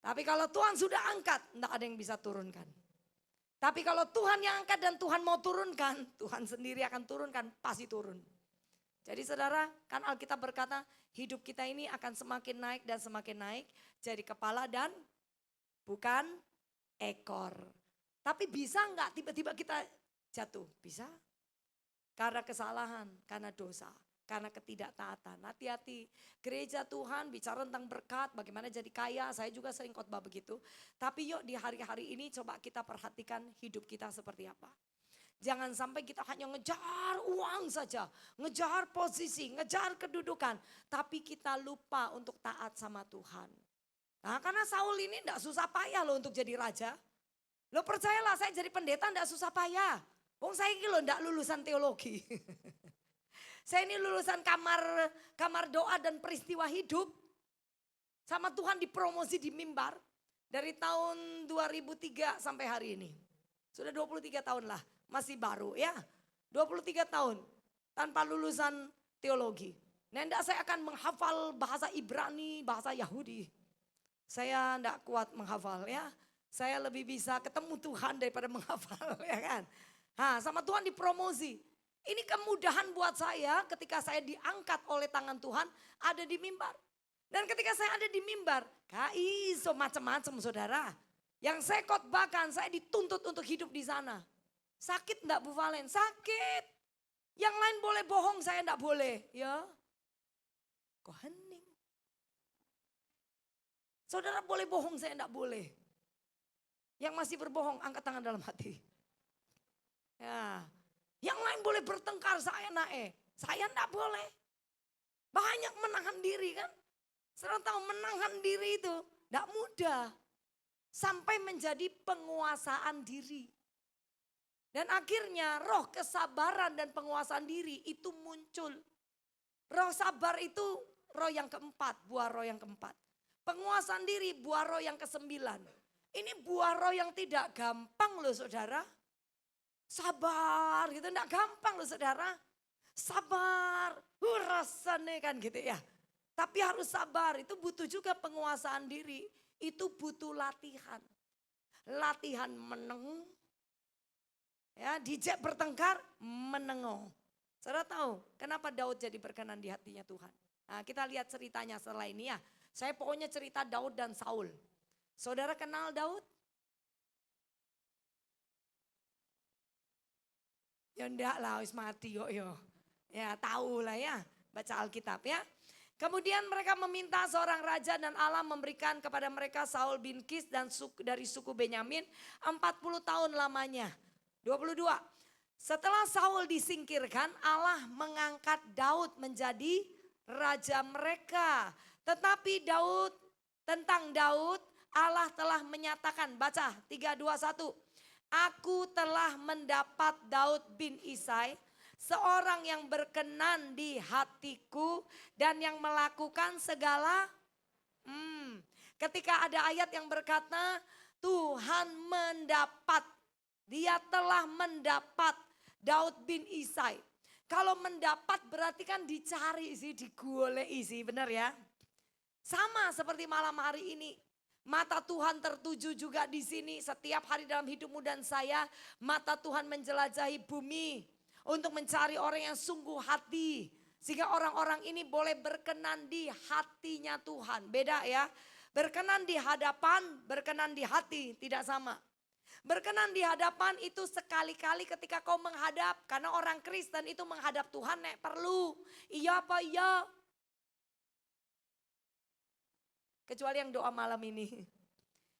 Tapi kalau Tuhan sudah angkat. Tidak ada yang bisa turunkan. Tapi kalau Tuhan yang angkat dan Tuhan mau turunkan. Tuhan sendiri akan turunkan. Pasti turun. Jadi saudara kan Alkitab berkata. Hidup kita ini akan semakin naik dan semakin naik. Jadi kepala dan bukan ekor. Tapi bisa enggak tiba-tiba kita jatuh? Bisa. Karena kesalahan, karena dosa, karena ketidaktaatan. Hati-hati. Gereja Tuhan bicara tentang berkat, bagaimana jadi kaya. Saya juga sering khotbah begitu. Tapi yuk di hari-hari ini coba kita perhatikan hidup kita seperti apa. Jangan sampai kita hanya ngejar uang saja. Ngejar posisi, ngejar kedudukan. Tapi kita lupa untuk taat sama Tuhan. Nah karena Saul ini enggak susah payah loh untuk jadi raja. Lo percayalah saya jadi pendeta enggak susah payah. Wong saya ini loh enggak lulusan teologi. Saya ini lulusan kamar doa dan peristiwa hidup. Sama Tuhan dipromosi di mimbar. Dari tahun 2003 sampai hari ini. Sudah 23 tahun lah. Masih baru ya. 23 tahun tanpa lulusan teologi. Nah enggak saya akan menghafal bahasa Ibrani, bahasa Yahudi. Saya enggak kuat menghafal ya. Saya lebih bisa ketemu Tuhan daripada menghafal ya kan. Nah, sama Tuhan dipromosi. Ini kemudahan buat saya ketika saya diangkat oleh tangan Tuhan ada di mimbar. Dan ketika saya ada di mimbar, kaiso macam-macam saudara. Yang saya khotbahkan, saya dituntut untuk hidup di sana. Sakit enggak Bu Valen? Sakit. Yang lain boleh bohong, saya enggak boleh. Ya, kok hening. Saudara boleh bohong, saya enggak boleh. Yang masih berbohong, angkat tangan dalam hati. Ya, yang lain boleh bertengkar, saya naik. Saya enggak boleh. Banyak menahan diri kan. Saudara tahu menahan diri itu enggak mudah. Sampai menjadi penguasaan diri. Dan akhirnya roh kesabaran dan penguasaan diri itu muncul. Roh sabar itu roh yang keempat, buah roh yang keempat. Penguasaan diri buah roh yang kesembilan. Ini buah roh yang tidak gampang loh saudara. Sabar gitu, enggak gampang loh saudara. Sabar, rasanya kan gitu ya. Tapi harus sabar, itu butuh juga penguasaan diri. Itu butuh latihan. Latihan meneng. Ya, dijak bertengkar, menengok. Saudara tahu kenapa Daud jadi berkenan di hatinya Tuhan. Nah, kita lihat ceritanya setelah ini ya. Saya pokoknya cerita Daud dan Saul. Saudara kenal Daud? Ya enggak lah, wis mati yo. Ya tahu lah ya, baca Alkitab ya. Kemudian mereka meminta seorang raja dan Allah memberikan kepada mereka Saul bin Kis dan dari suku Benyamin 40 tahun lamanya. 22. Setelah Saul disingkirkan, Allah mengangkat Daud menjadi raja mereka. Tetapi tentang Daud Allah telah menyatakan, baca 3, 2, 1. Aku telah mendapat Daud bin Isai, seorang yang berkenan di hatiku dan yang melakukan segala. Ketika ada ayat yang berkata Tuhan mendapat, dia telah mendapat Daud bin Isai. Kalau mendapat berarti kan dicari sih, digolei sih, benar ya. Sama seperti malam hari ini. Mata Tuhan tertuju juga di sini setiap hari dalam hidupmu dan saya. Mata Tuhan menjelajahi bumi untuk mencari orang yang sungguh hati. Sehingga orang-orang ini boleh berkenan di hatinya Tuhan. Beda ya. Berkenan di hadapan, berkenan di hati tidak sama. Berkenan di hadapan itu sekali-kali ketika kau menghadap. Karena orang Kristen itu menghadap Tuhan nek perlu. Iya apa iya. Kecuali yang doa malam ini.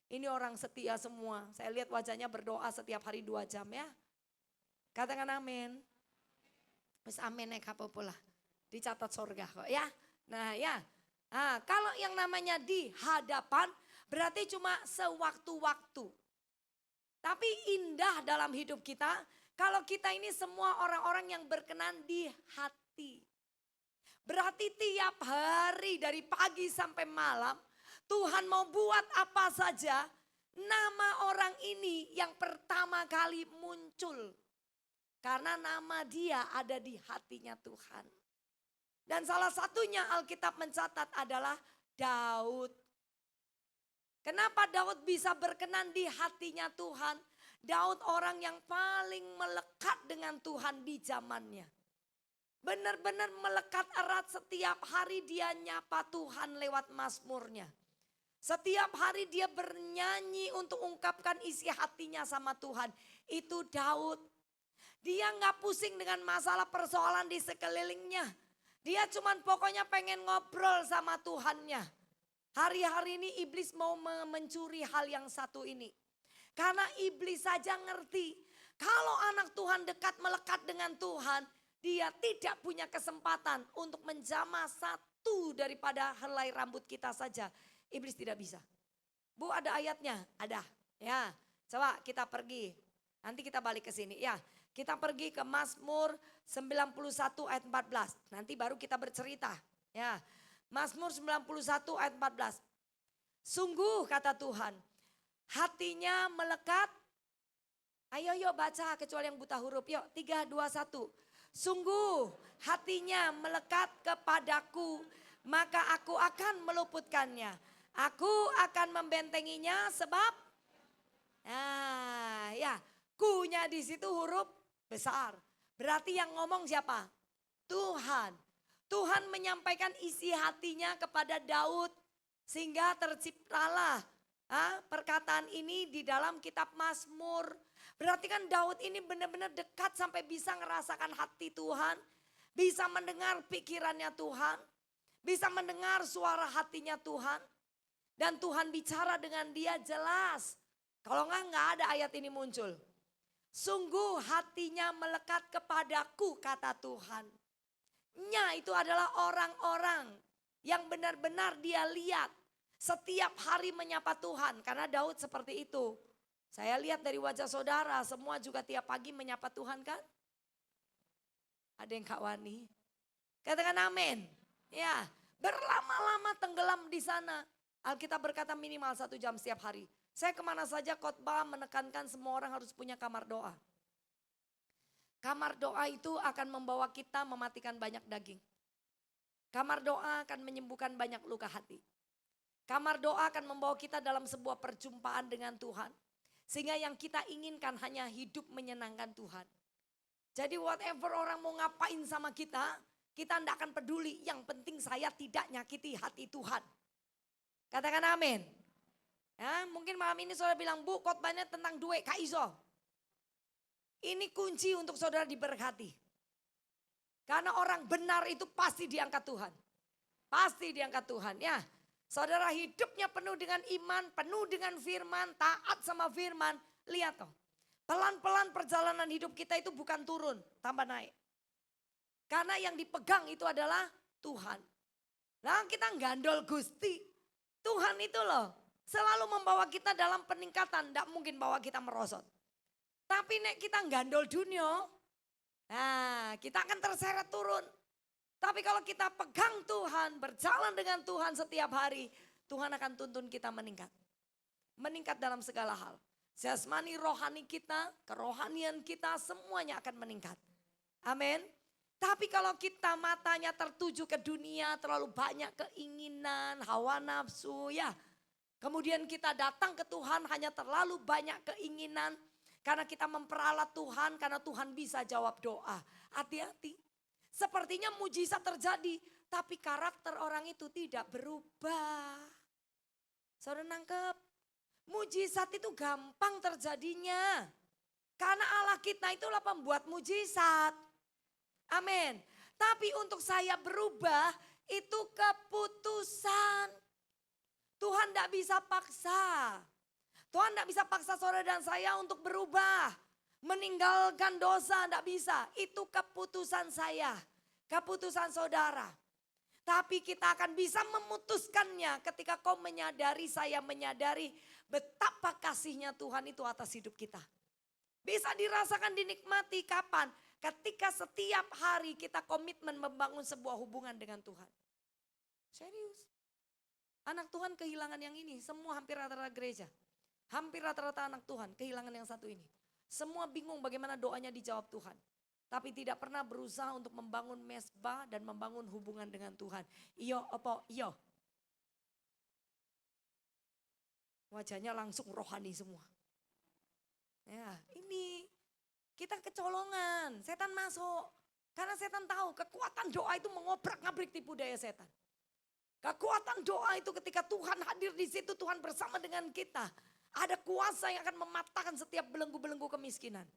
Ini orang setia semua. Saya lihat wajahnya berdoa setiap hari 2 jam ya. Katakan amin. Wes amin naik apa pula. Dicatat surga kok ya. Nah ya. Nah, kalau yang namanya di hadapan berarti cuma sewaktu-waktu. Tapi indah dalam hidup kita kalau kita ini semua orang-orang yang berkenan di hati. Berarti tiap hari dari pagi sampai malam Tuhan mau buat apa saja, nama orang ini yang pertama kali muncul. Karena nama dia ada di hatinya Tuhan. Dan salah satunya Alkitab mencatat adalah Daud. Kenapa Daud bisa berkenan di hatinya Tuhan? Daud orang yang paling melekat dengan Tuhan di zamannya. Benar-benar melekat erat, setiap hari dia nyapa Tuhan lewat mazmurnya. Setiap hari dia bernyanyi untuk ungkapkan isi hatinya sama Tuhan. Itu Daud. Dia nggak pusing dengan masalah persoalan di sekelilingnya. Dia cuman pokoknya pengen ngobrol sama Tuhannya. Hari-hari ini iblis mau mencuri hal yang satu ini. Karena iblis saja ngerti. Kalau anak Tuhan dekat melekat dengan Tuhan. Dia tidak punya kesempatan untuk menjamah satu daripada helai rambut kita saja. Iblis tidak bisa. Bu ada ayatnya? Ada. Ya, coba kita pergi. Nanti kita balik ke sini ya. Kita pergi ke Mazmur 91 ayat 14. Nanti baru kita bercerita. Ya, Mazmur 91 ayat 14. Sungguh kata Tuhan, hatinya melekat. Ayo yuk baca kecuali yang buta huruf. Yuk 3, 2, 1. Sungguh hatinya melekat kepadaku, maka aku akan meluputkannya. Aku akan membentenginya sebab, nah ya, ku-nya di situ huruf besar. Berarti yang ngomong siapa? Tuhan. Tuhan menyampaikan isi hatinya kepada Daud sehingga terciptalah perkataan ini di dalam kitab Mazmur. Berarti kan Daud ini benar-benar dekat sampai bisa ngerasakan hati Tuhan. Bisa mendengar pikirannya Tuhan. Bisa mendengar suara hatinya Tuhan. Dan Tuhan bicara dengan dia jelas. Kalau enggak ada ayat ini muncul. Sungguh hatinya melekat kepadaku kata Tuhan. Nya itu adalah orang-orang yang benar-benar dia lihat. Setiap hari menyapa Tuhan karena Daud seperti itu. Saya lihat dari wajah saudara semua juga tiap pagi menyapa Tuhan kan? Ada yang Kak Wani? Katakan amin. Ya, berlama-lama tenggelam di sana. Alkitab berkata minimal 1 jam setiap hari. Saya kemana saja khotbah menekankan semua orang harus punya kamar doa. Kamar doa itu akan membawa kita mematikan banyak daging. Kamar doa akan menyembuhkan banyak luka hati. Kamar doa akan membawa kita dalam sebuah perjumpaan dengan Tuhan. Sehingga yang kita inginkan hanya hidup menyenangkan Tuhan. Jadi whatever orang mau ngapain sama kita tidak akan peduli. Yang penting saya tidak nyakiti hati Tuhan. Katakan amin. Ya, mungkin malam ini saudara bilang, Bu khotbahnya tentang duit, Kak Izo. Ini kunci untuk saudara diberkati. Karena orang benar itu pasti diangkat Tuhan. Pasti diangkat Tuhan ya. Saudara hidupnya penuh dengan iman, penuh dengan firman, taat sama firman. Lihat toh, pelan-pelan perjalanan hidup kita itu bukan turun, tambah naik. Karena yang dipegang itu adalah Tuhan. Nah kita gandol Gusti. Tuhan itu loh selalu membawa kita dalam peningkatan, tidak mungkin bawa kita merosot. Tapi nek kita gandol dunia, nah kita akan terseret turun. Tapi kalau kita pegang Tuhan, berjalan dengan Tuhan setiap hari, Tuhan akan tuntun kita meningkat. Meningkat dalam segala hal. Jasmani, rohani kita, kerohanian kita semuanya akan meningkat. Amin. Tapi kalau kita matanya tertuju ke dunia, terlalu banyak keinginan, hawa nafsu ya. Kemudian kita datang ke Tuhan hanya terlalu banyak keinginan. Karena kita memperalat Tuhan, karena Tuhan bisa jawab doa. Hati-hati. Sepertinya mujizat terjadi, tapi karakter orang itu tidak berubah. Saudara nangkep? Mujizat itu gampang terjadinya. Karena Allah kita itulah pembuat mujizat. Amin. Tapi untuk saya berubah itu keputusan. Tuhan tidak bisa paksa. Tuhan tidak bisa paksa saudara dan saya untuk berubah. Meninggalkan dosa tidak bisa. Itu keputusan saya. Keputusan saudara. Tapi kita akan bisa memutuskannya ketika kau menyadari, saya menyadari betapa kasihnya Tuhan itu atas hidup kita. Bisa dirasakan, dinikmati kapan? Ketika setiap hari kita komitmen membangun sebuah hubungan dengan Tuhan. Serius. Anak Tuhan kehilangan yang ini, semua hampir rata-rata gereja. Hampir rata-rata anak Tuhan kehilangan yang satu ini. Semua bingung bagaimana doanya dijawab Tuhan. Tapi tidak pernah berusaha untuk membangun mesbah dan membangun hubungan dengan Tuhan. Iyo apa? Iyo. Wajahnya langsung rohani semua. Ya, ini kita kecolongan, setan masuk. Karena setan tahu kekuatan doa itu mengobrak-ngabrik tipu daya setan. Kekuatan doa itu ketika Tuhan hadir di situ, Tuhan bersama dengan kita. Ada kuasa yang akan mematahkan setiap belenggu-belenggu kemiskinan.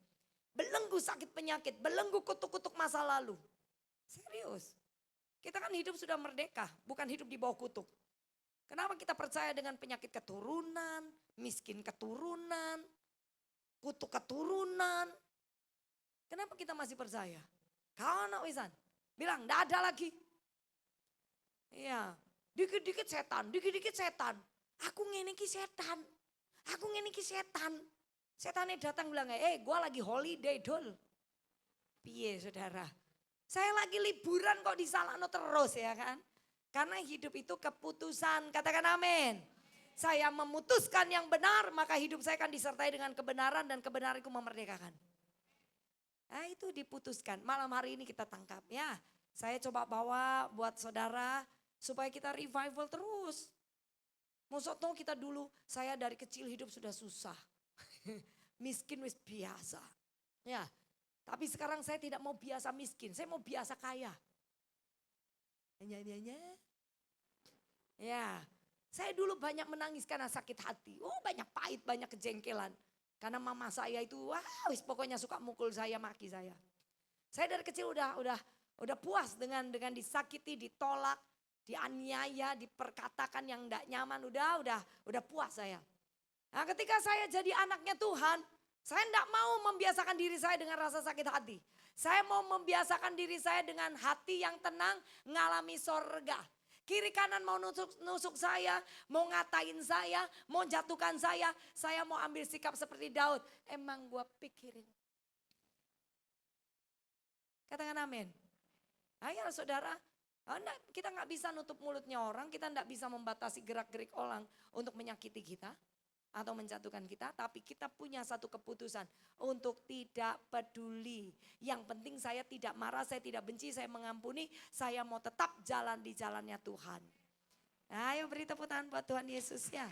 Belenggu sakit penyakit, belenggu kutuk-kutuk masa lalu. Serius. Kita kan hidup sudah merdeka, bukan hidup di bawah kutuk. Kenapa kita percaya dengan penyakit keturunan, miskin keturunan, kutuk keturunan. Kenapa kita masih percaya? Kau nak wisan, bilang tidak ada lagi. Iya, dikit-dikit setan, dikit-dikit setan. Aku ngeniki setan, aku ngeniki setan. Setannya datang bilang, gue lagi holiday dol. Piye saudara, saya lagi liburan kok disalahno terus ya kan. Karena hidup itu keputusan, katakan amin. Saya memutuskan yang benar, maka hidup saya akan disertai dengan kebenaran dan kebenaran itu memerdekakan. Nah itu diputuskan, malam hari ini kita tangkap ya. Saya coba bawa buat saudara supaya kita revival terus. Maksudnya kita dulu, saya dari kecil hidup sudah susah. Miskin wis biasa. Ya, tapi sekarang saya tidak mau biasa miskin, saya mau biasa kaya. Ya, saya dulu banyak menangis karena sakit hati. Oh banyak pahit, banyak kejengkelan. Karena mama saya itu, wis pokoknya suka mukul saya, maki saya. Saya dari kecil udah puas dengan disakiti, ditolak, dianiaya, diperkatakan yang tidak nyaman. Udah puas saya. Nah ketika saya jadi anaknya Tuhan, saya tidak mau membiasakan diri saya dengan rasa sakit hati. Saya mau membiasakan diri saya dengan hati yang tenang, ngalami sorga. Kiri kanan mau nusuk saya, mau ngatain saya, mau jatuhkan saya mau ambil sikap seperti Daud. Emang gue pikirin. Katakan amin. Ayo saudara, kita nggak bisa nutup mulutnya orang, kita nggak bisa membatasi gerak-gerik orang untuk menyakiti kita atau menjatuhkan kita, tapi kita punya satu keputusan untuk tidak peduli. Yang penting saya tidak marah, saya tidak benci, saya mengampuni, saya mau tetap jalan di jalannya Tuhan. Ayo beri tepuk tangan buat Tuhan Yesus ya.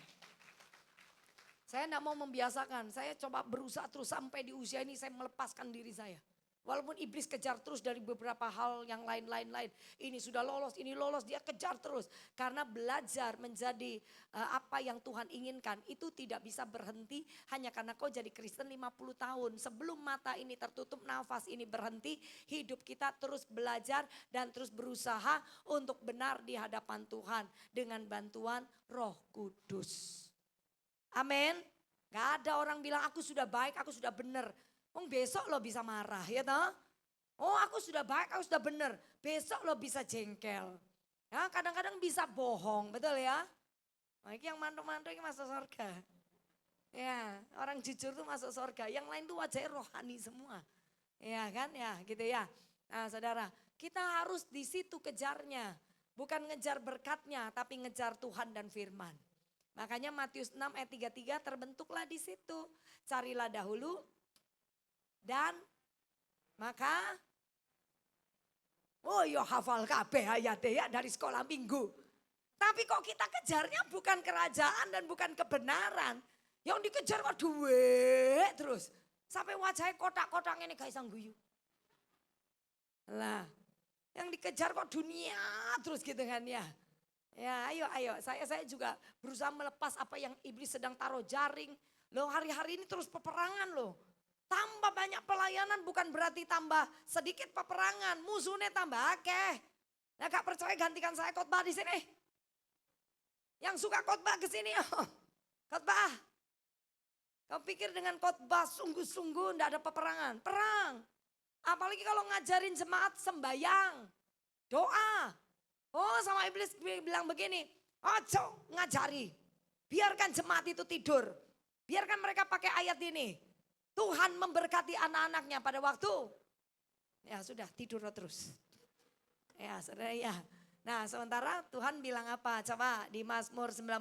Saya tidak mau membiasakan, saya coba berusaha terus sampai di usia ini saya melepaskan diri saya. Walaupun iblis kejar terus dari beberapa hal yang lain. Ini sudah lolos, ini lolos, dia kejar terus. Karena belajar menjadi apa yang Tuhan inginkan itu tidak bisa berhenti hanya karena kau jadi Kristen 50 tahun. Sebelum mata ini tertutup, nafas ini berhenti, hidup kita terus belajar dan terus berusaha untuk benar di hadapan Tuhan dengan bantuan Roh Kudus. Amin. Gak ada orang bilang aku sudah baik, aku sudah benar. Besok lo bisa marah ya toh. Oh aku sudah baik, aku sudah benar. Besok lo bisa jengkel. Ya kadang-kadang bisa bohong, betul ya. Nah, ini yang mantuk-mantuk ini masuk surga. Ya orang jujur tuh masuk surga. Yang lain tuh wajahnya rohani semua. Ya kan ya gitu ya. Nah saudara, kita harus di situ kejarnya. Bukan ngejar berkatnya tapi ngejar Tuhan dan firman. Makanya Matius 6 ayat 33 terbentuklah di situ. Carilah dahulu dan maka hafal kabeh ayatnya ya dari sekolah minggu. Tapi kok kita kejarnya bukan kerajaan dan bukan kebenaran. Yang dikejar kok duit terus. Sampai wajahnya kotak-kotak ini gak isang guyu. Lah, yang dikejar kok dunia terus gitu kan ya. Ya ayo saya juga berusaha melepas apa yang iblis sedang taruh jaring. Loh hari-hari ini terus peperangan loh. Tambah banyak pelayanan bukan berarti tambah sedikit peperangan. Musuhnya tambah akeh. Nah gak percaya gantikan saya khotbah di sini. Yang suka khotbah ke sini. Khotbah. Kamu pikir dengan khotbah sungguh-sungguh enggak ada peperangan? Perang. Apalagi kalau ngajarin jemaat sembayang, doa. Oh sama iblis bilang begini, ojo ngajari. Biarkan jemaat itu tidur. Biarkan mereka pakai ayat ini. Tuhan memberkati anak-anaknya pada waktu. Ya sudah tidur terus. Ya saudara ya. Nah sementara Tuhan bilang apa? Coba di Mazmur 91.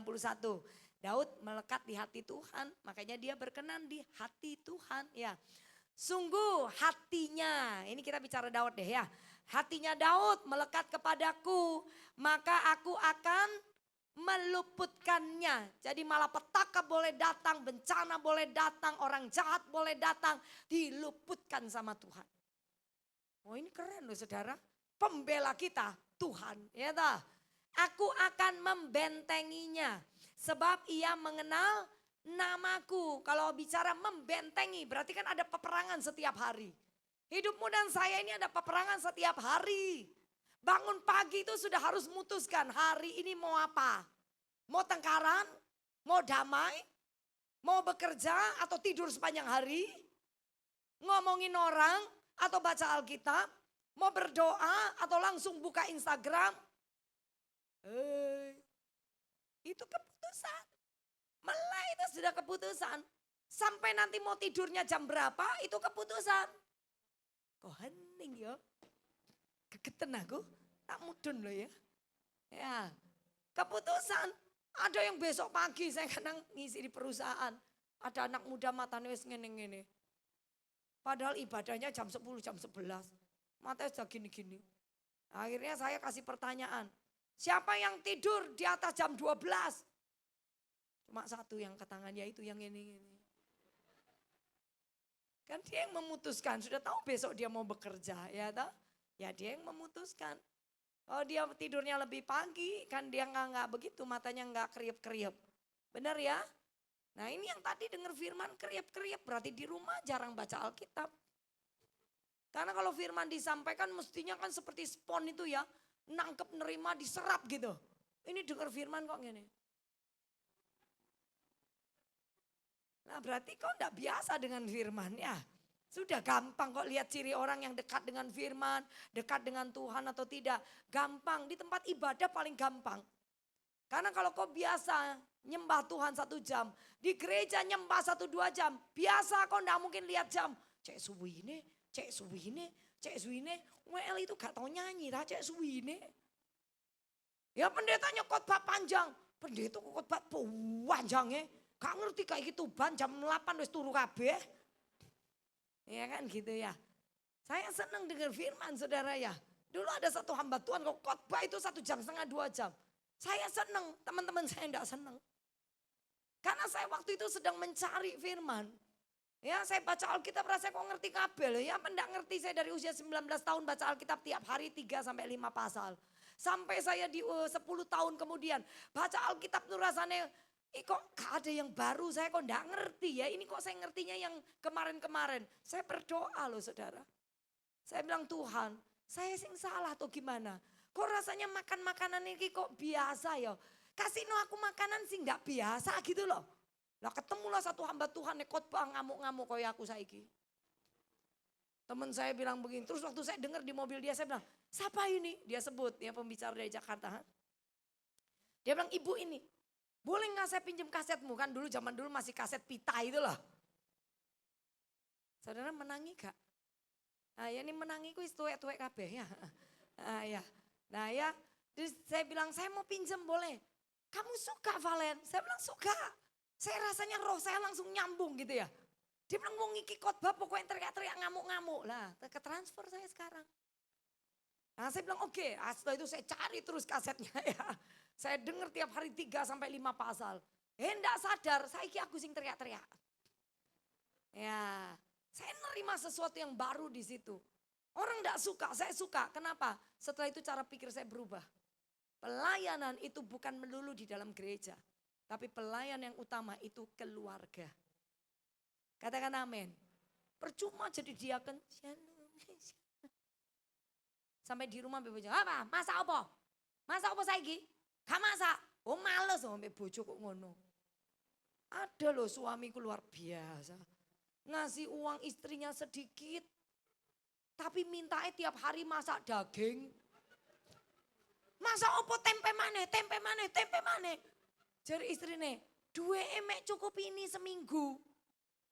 Daud melekat di hati Tuhan. Makanya dia berkenan di hati Tuhan. Ya. Sungguh hatinya. Ini kita bicara Daud deh ya. Hatinya Daud melekat kepadaku. Maka aku akan meluputkannya. Jadi malapetaka boleh datang, bencana boleh datang, orang jahat boleh datang, diluputkan sama Tuhan. Oh ini keren loh saudara. Pembela kita Tuhan, ya toh. Aku akan membentenginya sebab ia mengenal namaku. Kalau bicara membentengi berarti kan ada peperangan setiap hari. Hidupmu dan saya ini ada peperangan setiap hari. Bangun pagi itu sudah harus memutuskan hari ini mau apa. Mau tengkaran, mau damai, mau bekerja atau tidur sepanjang hari. Ngomongin orang atau baca Alkitab. Mau berdoa atau langsung buka Instagram. Itu keputusan. Mulai itu sudah keputusan. Sampai nanti mau tidurnya jam berapa itu keputusan. Kok hening ya. Kegeten aku, tak mudun loh ya. Ya, keputusan. Ada yang besok pagi saya kadang ngisi di perusahaan. Ada anak muda matanya wis ngene-ngene. Padahal ibadahnya jam 10, jam 11. Matanya sudah gini-gini. Akhirnya saya kasih pertanyaan. Siapa yang tidur di atas jam 12? Cuma satu yang ke tangannya itu yang ini. Kan dia yang memutuskan, sudah tahu besok dia mau bekerja ya toh. Ya dia yang memutuskan. Oh dia tidurnya lebih pagi, kan dia nggak begitu, matanya nggak kriep-kriep. Benar ya? Nah ini yang tadi dengar firman kriep-kriep, berarti di rumah jarang baca Alkitab. Karena kalau firman disampaikan mestinya kan seperti spon itu ya, nangkep, nerima, diserap gitu. Ini dengar firman kok gini. Nah berarti kok enggak biasa dengan firman ya. Sudah gampang kok lihat ciri orang yang dekat dengan firman, dekat dengan Tuhan atau tidak. Gampang, di tempat ibadah paling gampang. Karena kalau kau biasa nyembah Tuhan 1 jam, di gereja nyembah 1-2 jam. Biasa kau enggak mungkin lihat jam. Cek suwine, cek suwine, cek suwine. WL itu gak tahu nyanyi dah cek suwine. Ya pendetanya khotbah panjang. Pendeta kok khotbah panjangnya. Gak ngerti kayak gitu ban jam 8 wis turu kabeh. Ya kan gitu ya. Saya senang dengar firman saudara ya. Dulu ada satu hamba Tuhan kok khotbah itu 1,5 jam, 2 jam. Saya senang, teman-teman saya enggak senang. Karena saya waktu itu sedang mencari firman. Ya saya baca Alkitab rasanya kok ngerti kabel. Ya enggak ngerti saya dari usia 19 tahun baca Alkitab tiap hari 3-5 pasal. Sampai saya di 10 tahun kemudian baca Alkitab tuh rasanya kok gak ada yang baru, saya kok enggak ngerti ya. Ini kok saya ngertinya yang kemarin-kemarin. Saya berdoa loh saudara. Saya bilang Tuhan, saya sing salah atau gimana? Kok rasanya makan makanan ini kok biasa ya? Kasih no aku makanan sih enggak biasa gitu loh. Lah ketemulah satu hamba Tuhan yang khotbah ngamuk-ngamuk kayak aku saiki. Teman saya bilang begini, terus waktu saya dengar di mobil dia saya bilang, siapa ini? Dia sebut, ya pembicara dari Jakarta. Dia bilang, ibu ini. Boleh gak saya pinjam kasetmu? Kan dulu zaman dulu masih kaset pita itu loh. Saudara menangi gak? Nah ya ini menangi ku tuwek-tuwek kabeh ya. Nah ya. Nah ya, terus saya bilang saya mau pinjam boleh. Kamu suka Valen? Saya bilang suka. Saya rasanya roh saya langsung nyambung gitu ya. Dia bilang mau ngiki khotbah pokoknya teriak-teriak ngamuk-ngamuk. Lah ke transfer saya sekarang. Nah saya bilang oke, setelah itu saya cari terus kasetnya ya. Saya dengar tiap hari 3-5 pasal. Enggak sadar, saya aku sing teriak-teriak. Ya, saya nerima sesuatu yang baru di situ. Orang enggak suka, saya suka. Kenapa? Setelah itu cara pikir saya berubah. Pelayanan itu bukan melulu di dalam gereja. Tapi pelayan yang utama itu keluarga. Katakan amin. Percuma jadi diaken. Sampai di rumah bebojo, apa? Masak apa? Masak apa saiki? Gak masak. Oh males sampai bojo kok ngono. Ada loh suamiku luar biasa. Ngasih uang istrinya sedikit. Tapi mintanya tiap hari masak daging. Masa opo tempe maneh, tempe maneh, tempe maneh. Jadi istrinya, duwe emek cukup ini seminggu.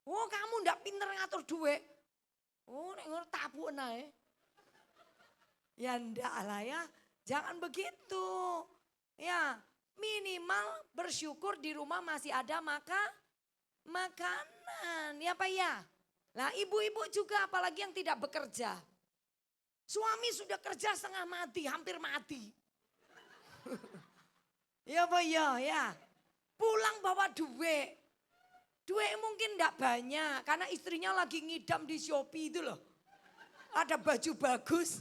Oh kamu ndak pinter ngatur duit. Oh nek ngono tabuk nae. Ya ndak lah ya, jangan begitu. Ya minimal bersyukur di rumah masih ada makanan. Ya Pak ya. Lah ibu-ibu juga apalagi yang tidak bekerja. Suami sudah kerja setengah mati, hampir mati. Ya Pak ya. Pulang bawa duit. Duit mungkin enggak banyak karena istrinya lagi ngidam di Shopee itu loh. Ada baju bagus.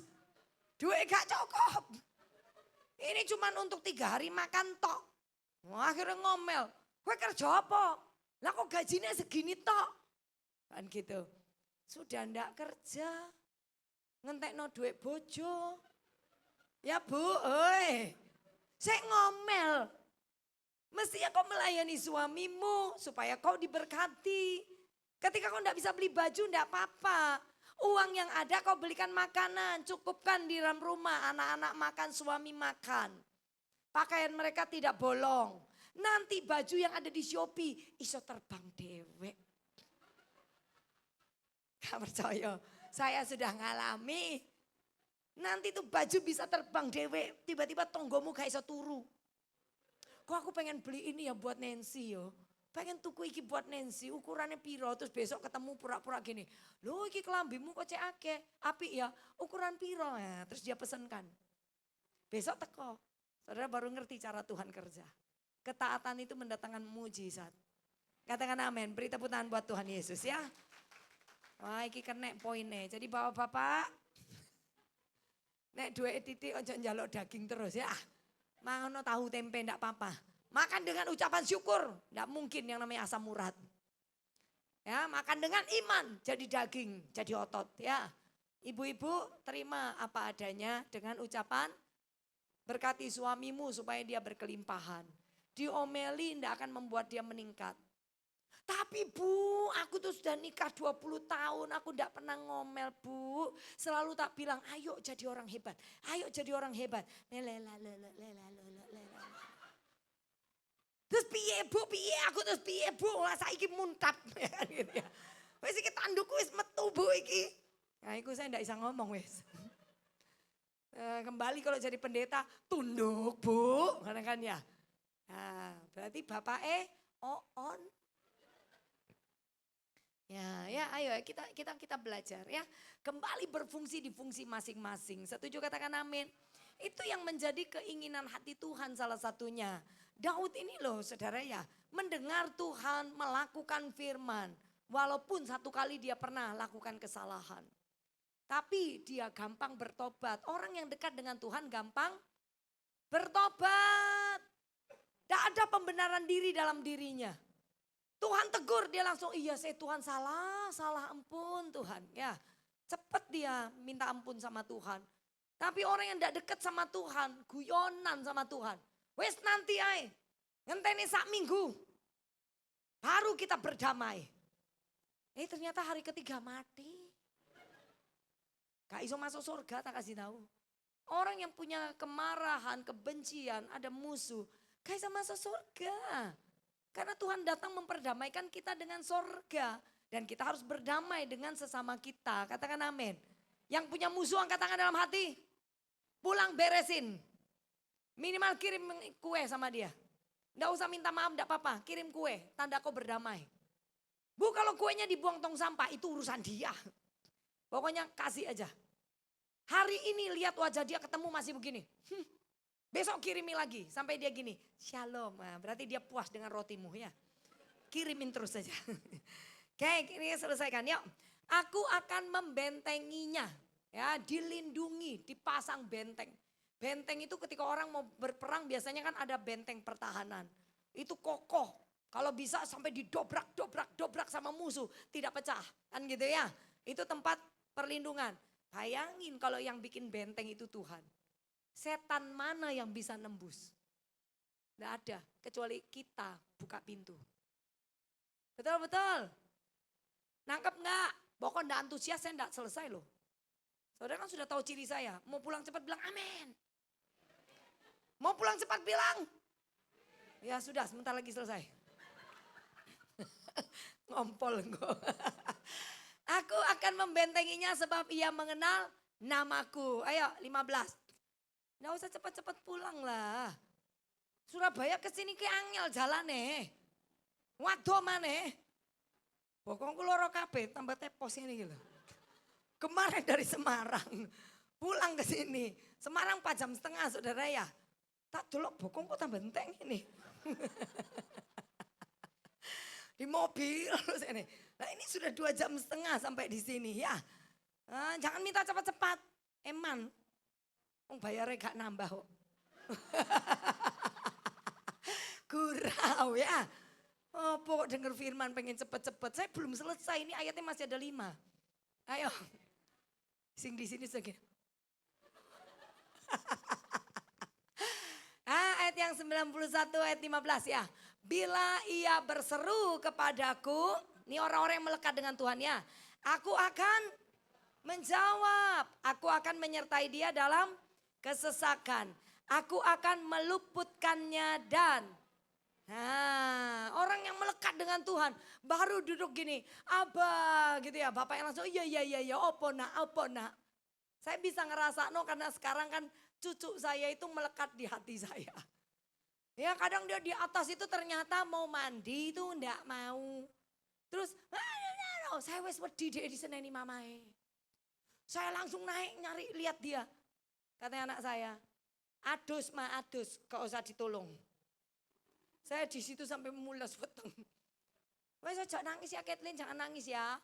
Duit gak cukup. Ini cuma untuk 3 hari makan tok. Wah, akhirnya ngomel. Gue kerja apa? Lah kok gajinya segini tok? Kan gitu. Sudah ndak kerja. Ngentekno duit bojo. Ya Bu, saya ngomel. Mestinya kau melayani suamimu supaya kau diberkati. Ketika kau ndak bisa beli baju ndak apa-apa. Uang yang ada kau belikan makanan, cukupkan di dalam rumah, anak-anak makan, suami makan. Pakaian mereka tidak bolong. Nanti baju yang ada di Shopee iso terbang dewek. Gak percaya, saya sudah ngalami. Nanti tuh baju bisa terbang dewek, tiba-tiba tonggomu gak iso turu. Kok aku pengen beli ini ya buat Nancy yo. Pengen tuku iki buat Nancy, ukurannya piro, terus besok ketemu pura-pura gini. Loh iki kelambimu kok cek akeh, apik ya, ukuran piro ya. Terus dia pesenkan. Besok teko, saudara baru ngerti cara Tuhan kerja. Ketaatan itu mendatangkan mujizat. Katakan amin, beri tepuk tangan buat Tuhan Yesus ya. Wah iki kena poinnya, jadi bapak-bapak. Nek duwe titik ojo njaluk daging terus ya. Mangono tahu tempe ndak apa-apa. Makan dengan ucapan syukur, ndak mungkin yang namanya asam urat. Ya, makan dengan iman, jadi daging, jadi otot ya. Ibu-ibu terima apa adanya dengan ucapan berkati suamimu supaya dia berkelimpahan. Diomeli ndak akan membuat dia meningkat. Tapi Bu, aku tuh sudah nikah 20 tahun, aku ndak pernah ngomel Bu. Selalu tak bilang, ayo jadi orang hebat, ayo jadi orang hebat. Terus piye Bu, piye aku terus piye Bu, lah saiki muntap. Gitu ya. Wis iki tandukku wis metu Bu iki. Nah iku saya ndak bisa ngomong wis. Kembali kalau jadi pendeta, tunduk Bu, kan ya. Nah, berarti bapak on. Ya, ayo kita belajar ya. Kembali berfungsi di fungsi masing-masing. Setuju katakan amin. Itu yang menjadi keinginan hati Tuhan salah satunya. Daud ini loh saudara ya, mendengar Tuhan melakukan firman. Walaupun satu kali dia pernah lakukan kesalahan. Tapi dia gampang bertobat. Orang yang dekat dengan Tuhan gampang bertobat. Tidak ada pembenaran diri dalam dirinya. Tuhan tegur dia langsung, iya saya Tuhan salah ampun Tuhan. Ya, cepat dia minta ampun sama Tuhan. Tapi orang yang tidak dekat sama Tuhan, guyonan sama Tuhan. Wes nanti ay, ngenteni sak minggu. Baru kita berdamai. Ternyata hari ketiga mati. Gak iso masuk surga tak kasih tahu. Orang yang punya kemarahan, kebencian, ada musuh. Gak iso masuk surga. Karena Tuhan datang memperdamaikan kita dengan surga. Dan kita harus berdamai dengan sesama kita. Katakan amin. Yang punya musuh angkat tangan dalam hati. Pulang beresin. Minimal kirim kue sama dia. Nggak usah minta maaf, nggak apa-apa. Kirim kue, tanda kau berdamai. Bu kalau kuenya dibuang tong sampah itu urusan dia. Pokoknya kasih aja. Hari ini lihat wajah dia ketemu masih begini. Besok kirimi lagi sampai dia gini. Shalom, nah, berarti dia puas dengan rotimu ya. Kirimin terus saja. Oke ini selesaikan yuk. Aku akan membentenginya. Ya dilindungi, dipasang benteng. Benteng itu ketika orang mau berperang biasanya kan ada benteng pertahanan. Itu kokoh. Kalau bisa sampai didobrak sama musuh. Tidak pecah. Kan gitu ya. Itu tempat perlindungan. Bayangin kalau yang bikin benteng itu Tuhan. Setan mana yang bisa nembus? Tidak ada. Kecuali kita buka pintu. Betul-betul. Nangkep nggak? Pokoknya enggak antusias, saya enggak selesai loh. Saudara kan sudah tahu ciri saya. Mau pulang cepat bilang amin. Mau pulang cepat bilang. Ya sudah, sebentar lagi selesai. Ngompol engkau. Aku akan membentenginya sebab ia mengenal namaku. Ayo 15. Nggak usah cepat-cepat pulang lah. Surabaya ke sini ke angel jalane. Waduh maneh. Bokongku loro kabeh tambah tepos ini gitu. Kemarin dari Semarang pulang ke sini. Semarang 4 jam setengah saudara ya. Tak delok bokongku tambah enteng ini. Di mobil terus ini. Nah ini sudah 2 jam setengah sampai di sini ya. Nah, jangan minta cepat-cepat. Eman. Bayarnya gak nambah kok. Gurau ya. Oh pokok denger firman pengen cepet-cepet. Saya belum selesai, ini ayatnya masih ada 5. Ayo. Sing di sini segini. Ayat yang 91 ayat 15 ya. Bila ia berseru kepadaku, ini orang-orang yang melekat dengan Tuhan ya. Aku akan menjawab, aku akan menyertai dia dalam kesesakan. Aku akan meluputkannya dan orang yang melekat dengan Tuhan baru duduk gini, Abah gitu ya. Bapak yang langsung iya, opo nak. Saya bisa ngerasa karena sekarang kan cucu saya itu melekat di hati saya. Ya kadang dia di atas itu ternyata mau mandi itu enggak mau. Terus saya wes wedi dia di seneni mamae. Saya langsung naik nyari lihat dia. Katanya anak saya, adus, gak usah ditolong. Saya di situ sampai mulas weteng. Wes jangan nangis ya Kathleen, jangan nangis ya.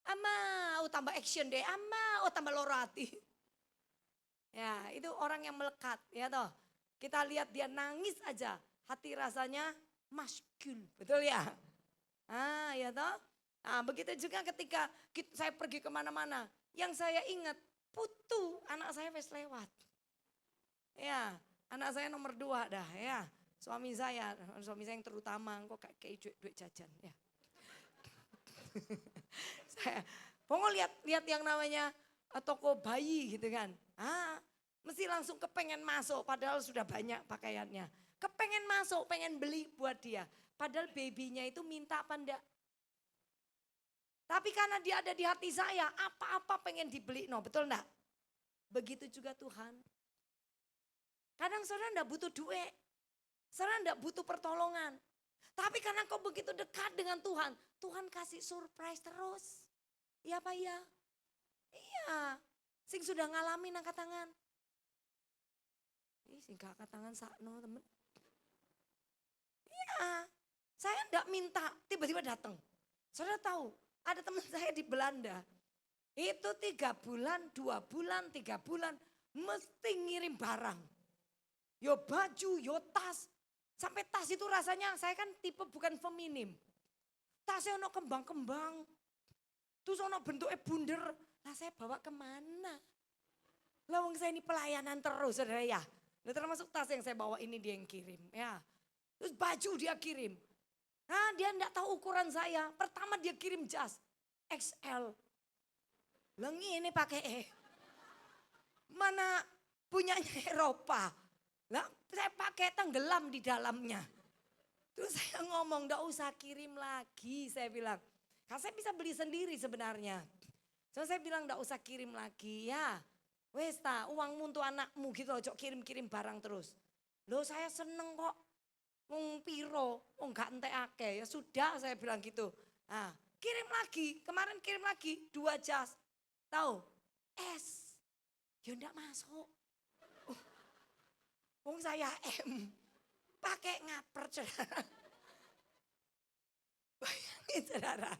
Ama, tambah action deh, ama, tambah loro hati. Ya itu orang yang melekat ya toh. Kita lihat dia nangis aja, hati rasanya maskul, betul ya? Ya toh. Nah begitu juga ketika saya pergi kemana-mana. Yang saya ingat, Putu anak saya wes lewat. Ya, anak saya nomor 2 dah ya. Suami saya yang terutama, kok kayak duit jajan ya. Saya pokoknya lihat yang namanya toko bayi gitu kan. Mesti langsung kepengen masuk padahal sudah banyak pakaiannya. Kepengen masuk, pengen beli buat dia. Padahal babynya itu minta apa enggak. Tapi karena dia ada di hati saya, apa-apa pengen dibeli. No, betul enggak? Begitu juga Tuhan. Kadang saudara enggak butuh duit. Saudara enggak butuh pertolongan. Tapi karena kau begitu dekat dengan Tuhan, Tuhan kasih surprise terus. Iya apa iya? Iya. Sing sudah ngalamin angkat tangan. Sing gak angkat tangan sakno temen. Iya. Saya enggak minta, tiba-tiba datang. Saudara tahu, ada teman saya di Belanda. Itu 3 bulan, 2 bulan, 3 bulan mesti ngirim barang. Yo baju, yo tas. Sampai tas itu rasanya saya kan tipe bukan feminim. Tasnya ono kembang-kembang. Terus ono bentuknya bunder. Lah saya bawa kemana? Lah wong saya ini pelayanan terus saudara ya. Nah, termasuk tas yang saya bawa ini dia yang kirim ya. Terus baju dia kirim. Nah dia enggak tahu ukuran saya. Pertama dia kirim jas XL. Lengi ini pakai mana punyanya Eropa. Lah saya pakai tenggelam di dalamnya. Terus saya ngomong enggak usah kirim lagi saya bilang. Karena saya bisa beli sendiri sebenarnya. So saya bilang enggak usah kirim lagi ya. Wes ta uangmu untuk anakmu gitu loh, kirim-kirim barang terus. Loh saya seneng kok. Wong piro, enggak entek akeh. Ya sudah saya bilang gitu. Nah, kirim lagi, kemarin kirim lagi 2 jas. Tahu? S. Ya enggak masuk. Wong saya M. Pakai ngaper saudara. Bayangin saudara.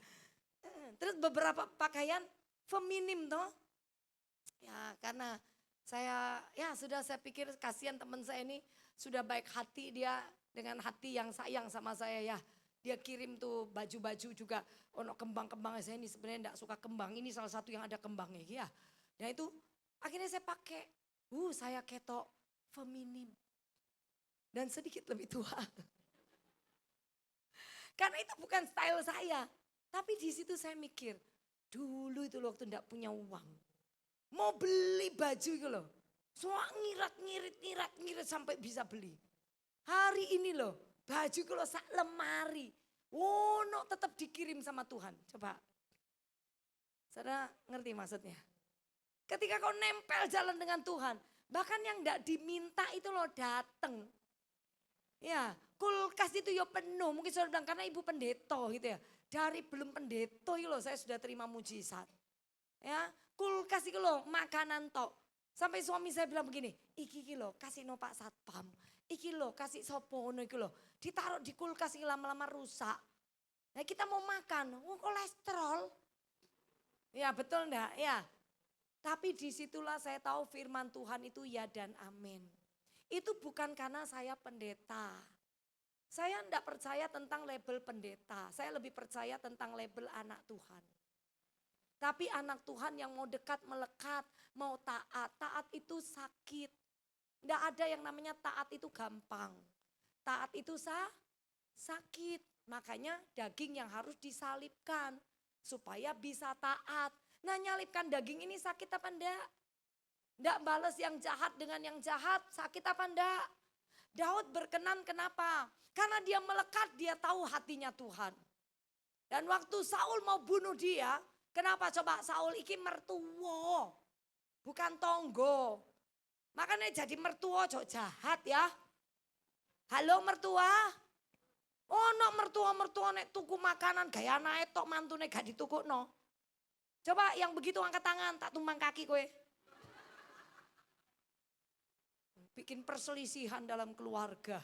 Terus beberapa pakaian feminim toh. Ya karena saya sudah saya pikir kasihan teman saya ini sudah baik hati dia dengan hati yang sayang sama saya ya. Dia kirim tuh baju-baju juga ono kembang-kembang, saya ini sebenarnya enggak suka kembang. Ini salah satu yang ada kembangnya ya. Nah itu akhirnya saya pakai. Saya ketok feminim. Dan sedikit lebih tua. Karena itu bukan style saya. Tapi di situ saya mikir, dulu itu waktu enggak punya uang. Mau beli baju itu loh. Soal ngirit sampai bisa beli. Hari ini loh, baju itu loh sak lemari. No tetap dikirim sama Tuhan. Coba. Saudara ngerti maksudnya? Ketika kau nempel jalan dengan Tuhan. Bahkan yang enggak diminta itu loh dateng. Ya, kulkas itu ya penuh. Mungkin saudara bilang karena ibu pendeta gitu ya. Dari belum pendeta itu loh saya sudah terima mujizat. Ya, kulkas itu loh makanan tok. Sampai suami saya bilang begini, iki loh kasih no Pak Satpam. Iki loh kasih sopo iki loh. Ditaruh di kulkas ini lama-lama rusak. Nah kita mau makan, kolesterol. Ya betul enggak? Ya. Tapi disitulah saya tahu firman Tuhan itu ya dan amin. Itu bukan karena saya pendeta. Saya enggak percaya tentang label pendeta. Saya lebih percaya tentang label anak Tuhan. Tapi anak Tuhan yang mau dekat melekat, mau taat. Taat itu sakit. Enggak ada yang namanya taat itu gampang. Taat itu sakit. Makanya daging yang harus disalibkan. Supaya bisa taat. Nah nyalipkan daging ini sakit apa enggak? Enggak balas yang jahat dengan yang jahat, sakit apa enggak? Daud berkenan kenapa? Karena dia melekat, dia tahu hatinya Tuhan. Dan waktu Saul mau bunuh dia, kenapa coba Saul iki mertuo, bukan tonggo. Makanya jadi mertua jok jahat ya. Halo mertua. Oh no mertua nek tuku makanan gaya naik tok mantune gak ditukuk no. Coba yang begitu angkat tangan, tak tumbang kaki kowe. Bikin perselisihan dalam keluarga.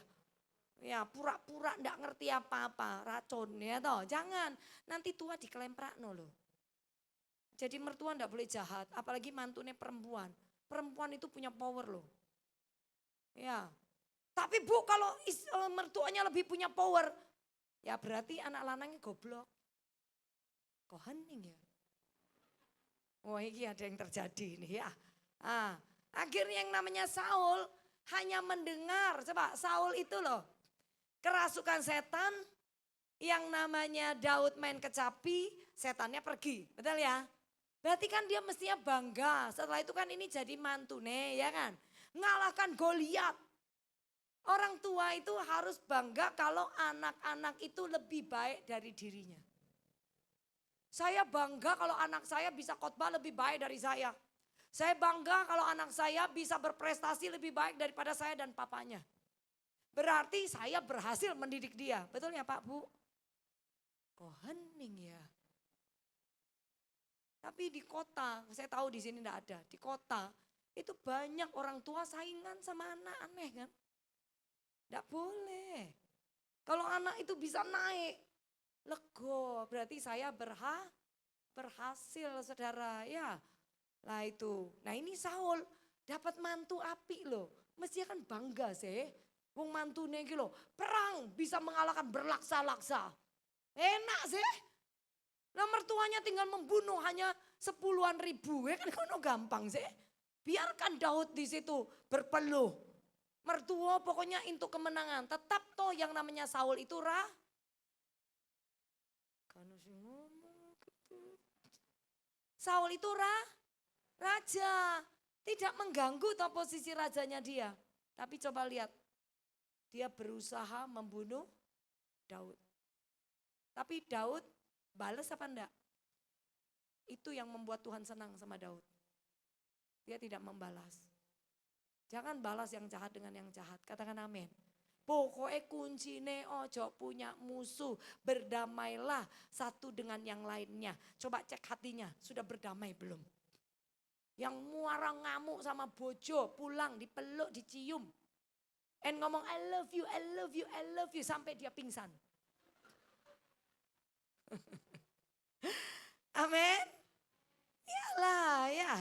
Ya pura-pura ndak ngerti apa-apa, racun ya toh. Jangan, nanti tua dikelemprakno loh. Jadi mertua ndak boleh jahat, apalagi mantune perempuan. Perempuan itu punya power loh. Ya, tapi bu kalau mertuanya lebih punya power, ya berarti anak lanangnya goblok. Kok hening ya? Wah ini ada yang terjadi nih ya. Akhirnya yang namanya Saul hanya mendengar. Coba Saul itu loh kerasukan setan. Yang namanya Daud main kecapi, setannya pergi. Betul ya? Berarti kan dia mestinya bangga. Setelah itu kan ini jadi mantune ya kan. Ngalahkan Goliat. Orang tua itu harus bangga kalau anak-anak itu lebih baik dari dirinya. Saya bangga kalau anak saya bisa khotbah lebih baik dari saya. Saya bangga kalau anak saya bisa berprestasi lebih baik daripada saya dan papanya. Berarti saya berhasil mendidik dia. Betul ya Pak Bu? Kok hening ya? Tapi di kota, saya tahu di sini enggak ada. Di kota itu banyak orang tua saingan sama anak, aneh kan? Enggak boleh. Kalau anak itu bisa naik, lego, berarti saya berhasil saudara ya. Lah itu, nah ini Saul dapat mantu api loh. Mestinya kan bangga sih. Wong mantune iki loh, perang bisa mengalahkan berlaksa-laksa. Enak sih. Nah mertuanya tinggal membunuh hanya 10-an ribu, ya kan kono gampang sih. Biarkan Daud di situ berpeluh. Mertua pokoknya untuk kemenangan. Tetap toh yang namanya Saul itu Saul itu raja. Tidak mengganggu toh posisi rajanya dia. Tapi coba lihat. Dia berusaha membunuh Daud. Tapi Daud balas apa enggak? Itu yang membuat Tuhan senang sama Daud. Dia tidak membalas. Jangan balas yang jahat dengan yang jahat. Katakan amin. Pokoknya kuncine ojo punya musuh. Berdamailah satu dengan yang lainnya. Coba cek hatinya, sudah berdamai belum? Yang muara ngamuk sama bojo, pulang dipeluk, dicium. And ngomong I love you, I love you, I love you. Sampai dia pingsan. Amin. Iyalah ya.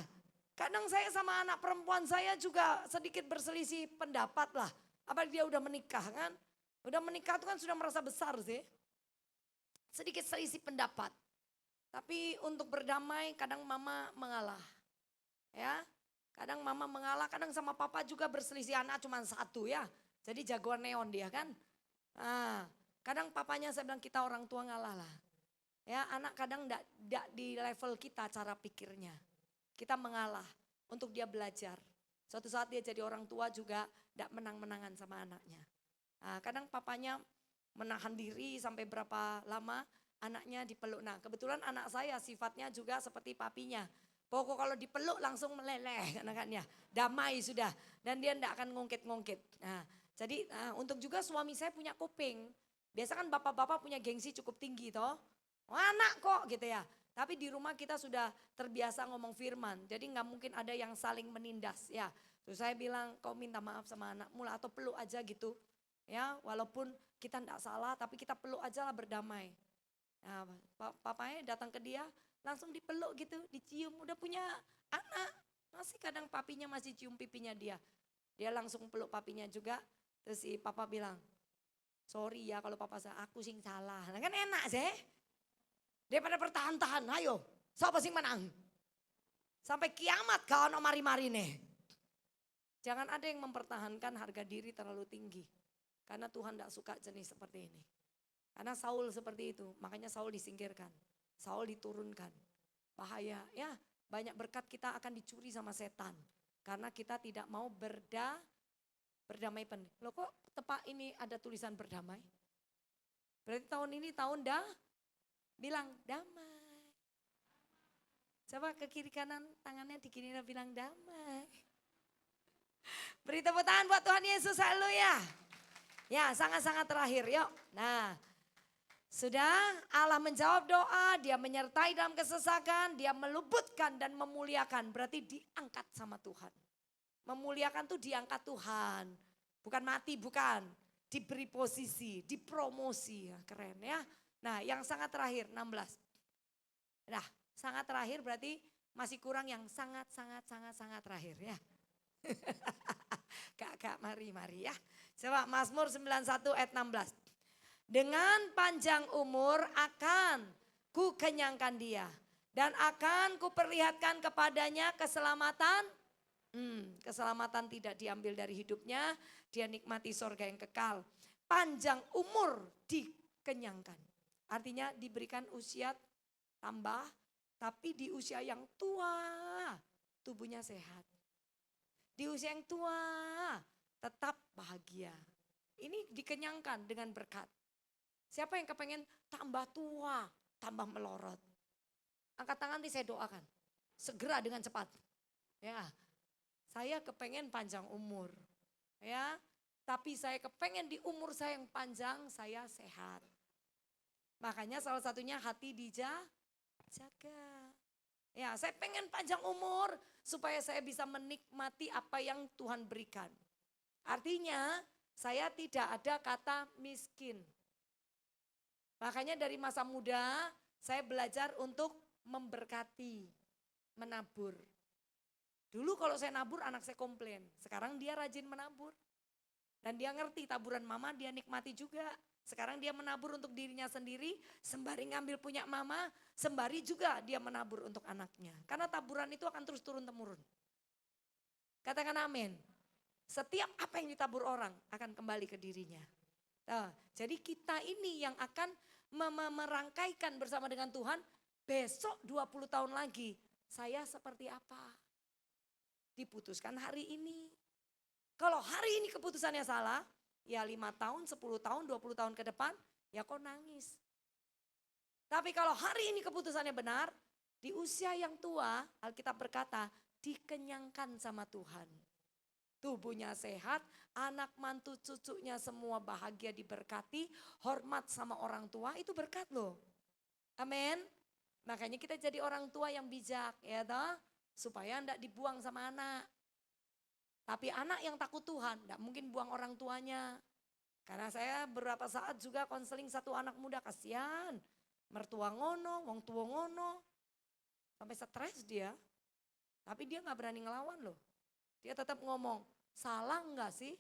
Kadang saya sama anak perempuan saya juga sedikit berselisih pendapat lah. Apalagi dia udah menikah kan. Udah menikah itu kan sudah merasa besar sih. Sedikit selisih pendapat. Tapi untuk berdamai kadang mama mengalah. Ya, kadang mama mengalah, kadang sama papa juga berselisih, anak cuma satu ya. Jadi jagoan neon dia kan. Kadang papanya saya bilang kita orang tua ngalah lah. Ya, anak kadang enggak di level kita cara pikirnya. Kita mengalah untuk dia belajar. Suatu saat dia jadi orang tua juga enggak menang-menangan sama anaknya. Nah, kadang papanya menahan diri sampai berapa lama anaknya dipeluk. Nah, kebetulan anak saya sifatnya juga seperti papinya. Pokok kalau dipeluk langsung meleleh anaknya. Damai sudah dan dia enggak akan ngungkit-ngungkit. Nah, jadi untuk juga suami saya punya kuping. Biasa kan bapak-bapak punya gengsi cukup tinggi toh. Anak kok gitu ya. Tapi di rumah kita sudah terbiasa ngomong firman. Jadi nggak mungkin ada yang saling menindas ya. Terus saya bilang kau minta maaf sama anakmu lah atau peluk aja gitu. Ya walaupun kita nggak salah tapi kita peluk aja lah berdamai. Nah, papanya datang ke dia langsung dipeluk gitu, dicium. Udah punya anak. Masih kadang papinya masih cium pipinya dia. Dia langsung peluk papinya juga. Terus si papa bilang, sorry ya kalau papa saya aku sing salah. Nah kan enak sih. Daripada bertahan-tahan, ayo. Siapa sing menang? Sampai kiamat kau no mari-mari nih. Jangan ada yang mempertahankan harga diri terlalu tinggi. Karena Tuhan tidak suka jenis seperti ini. Karena Saul seperti itu, makanya Saul disingkirkan. Saul diturunkan. Bahaya ya, banyak berkat kita akan dicuri sama setan. Karena kita tidak mau berdamai penuh. Loh kok tepat ini ada tulisan berdamai? Berarti tahun ini tahun bilang damai. Coba ke kiri kanan tangannya di kiri bilang damai. Beri tepuk tangan buat Tuhan Yesus, haleluya. Ya sangat-sangat terakhir yuk. Nah sudah Allah menjawab doa, dia menyertai dalam kesesakan, dia meluputkan dan memuliakan. Berarti diangkat sama Tuhan. Memuliakan tuh diangkat Tuhan. Bukan mati, bukan. Diberi posisi, dipromosi. Ya, keren ya. Nah yang sangat terakhir 16. Nah sangat terakhir berarti masih kurang yang sangat terakhir ya. Kak mari ya. Coba Mazmur 91 ayat 16. Dengan panjang umur akan ku kenyangkan dia. Dan akan ku perlihatkan kepadanya keselamatan. Keselamatan tidak diambil dari hidupnya. Dia nikmati sorga yang kekal. Panjang umur dikenyangkan. Artinya diberikan usia tambah, tapi di usia yang tua tubuhnya sehat. Di usia yang tua tetap bahagia. Ini dikenyangkan dengan berkat. Siapa yang kepengen tambah tua, tambah melorot? Angkat tangan nanti saya doakan. Segera dengan cepat. Ya, saya kepengen panjang umur. Ya, tapi saya kepengen di umur saya yang panjang saya sehat. Makanya salah satunya hati dijaga. Ya, saya pengen panjang umur supaya saya bisa menikmati apa yang Tuhan berikan. Artinya saya tidak ada kata miskin. Makanya dari masa muda saya belajar untuk memberkati, menabur. Dulu kalau saya nabur anak saya komplain, sekarang dia rajin menabur. Dan dia ngerti taburan mama dia nikmati juga. Sekarang dia menabur untuk dirinya sendiri, sembari ngambil punya mama, sembari juga dia menabur untuk anaknya. Karena taburan itu akan terus turun-temurun. Katakan amin. Setiap apa yang ditabur orang akan kembali ke dirinya. Nah, jadi kita ini yang akan merangkaikan bersama dengan Tuhan, besok 20 tahun lagi saya seperti apa? Diputuskan hari ini. Kalau hari ini keputusannya salah, ya 5 tahun, 10 tahun, 20 tahun ke depan, ya kau nangis. Tapi kalau hari ini keputusannya benar, di usia yang tua, Alkitab berkata, dikenyangkan sama Tuhan. Tubuhnya sehat, anak mantu cucunya semua bahagia diberkati, hormat sama orang tua, itu berkat loh. Amin. Makanya kita jadi orang tua yang bijak ya toh, supaya enggak dibuang sama anak. Tapi anak yang takut Tuhan, enggak mungkin buang orang tuanya. Karena saya beberapa saat juga konseling satu anak muda, kasihan. Mertua ngono, wong tua ngono. Sampai stres dia. Tapi dia gak berani ngelawan loh. Dia tetap ngomong, salah enggak sih?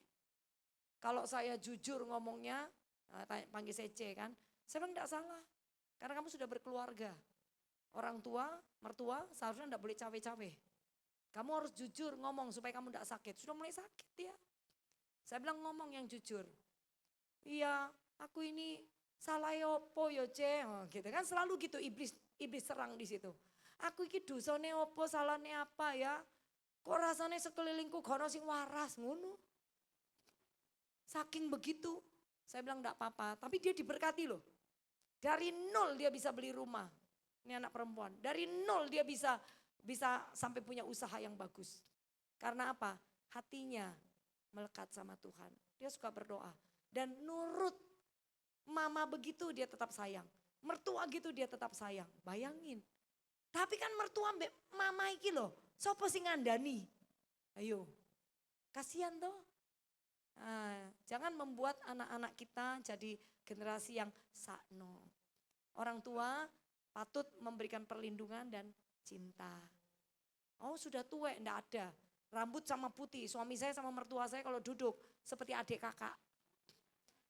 Kalau saya jujur ngomongnya, panggil Sece kan. Saya bilang enggak salah. Karena kamu sudah berkeluarga. Orang tua, mertua seharusnya enggak boleh cawe-cawe. Kamu harus jujur ngomong supaya kamu enggak sakit. Sudah mulai sakit ya. Saya bilang ngomong yang jujur. Iya, aku ini Salah opo yo Ce, gitu kan selalu gitu iblis serang di situ. Aku iki dosane opo, salahne apa ya? Kok rasanya sekelilingku gono sing waras ngono. Saking begitu, saya bilang enggak apa-apa, tapi dia diberkati loh. Dari nol dia bisa beli rumah. Ini anak perempuan. Dari nol dia bisa sampai punya usaha yang bagus. Karena apa? Hatinya melekat sama Tuhan. Dia suka berdoa dan nurut. Mama begitu dia tetap sayang. Mertua gitu dia tetap sayang. Bayangin. Tapi kan mertua mama iki loh. Sopo sing ngandani? Ayo. Kasihan toh. Nah, jangan membuat anak-anak kita jadi generasi yang sakno. Orang tua patut memberikan perlindungan dan cinta. Oh sudah tua, enggak ada. Rambut sama putih, suami saya sama mertua saya kalau duduk seperti adik kakak.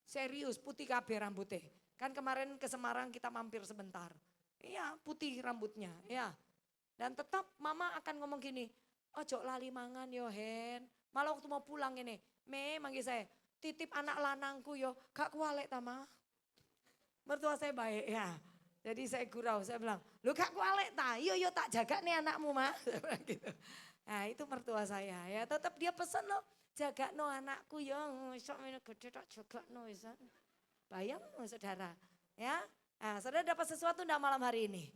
Serius, putih kabeh rambutnya. Kan kemarin ke Semarang kita mampir sebentar. Iya, putih rambutnya, ya. Dan tetap mama akan ngomong gini, ojo lali mangan yo Hen. Malah waktu mau pulang ini, manggil saya, titip anak lanangku yo, gak kualek tama. Mertua saya baik ya. Jadi saya gurau, saya bilang, lu gak kualek ta, yo tak jaga nih anakmu mah. Gitu. Nah itu mertua saya ya, tetap dia pesan loh. Jaga no anakku yang sok minum gede tak jaga no isan. Bayang saudara ya. Nah, saudara dapat sesuatu enggak malam hari ini?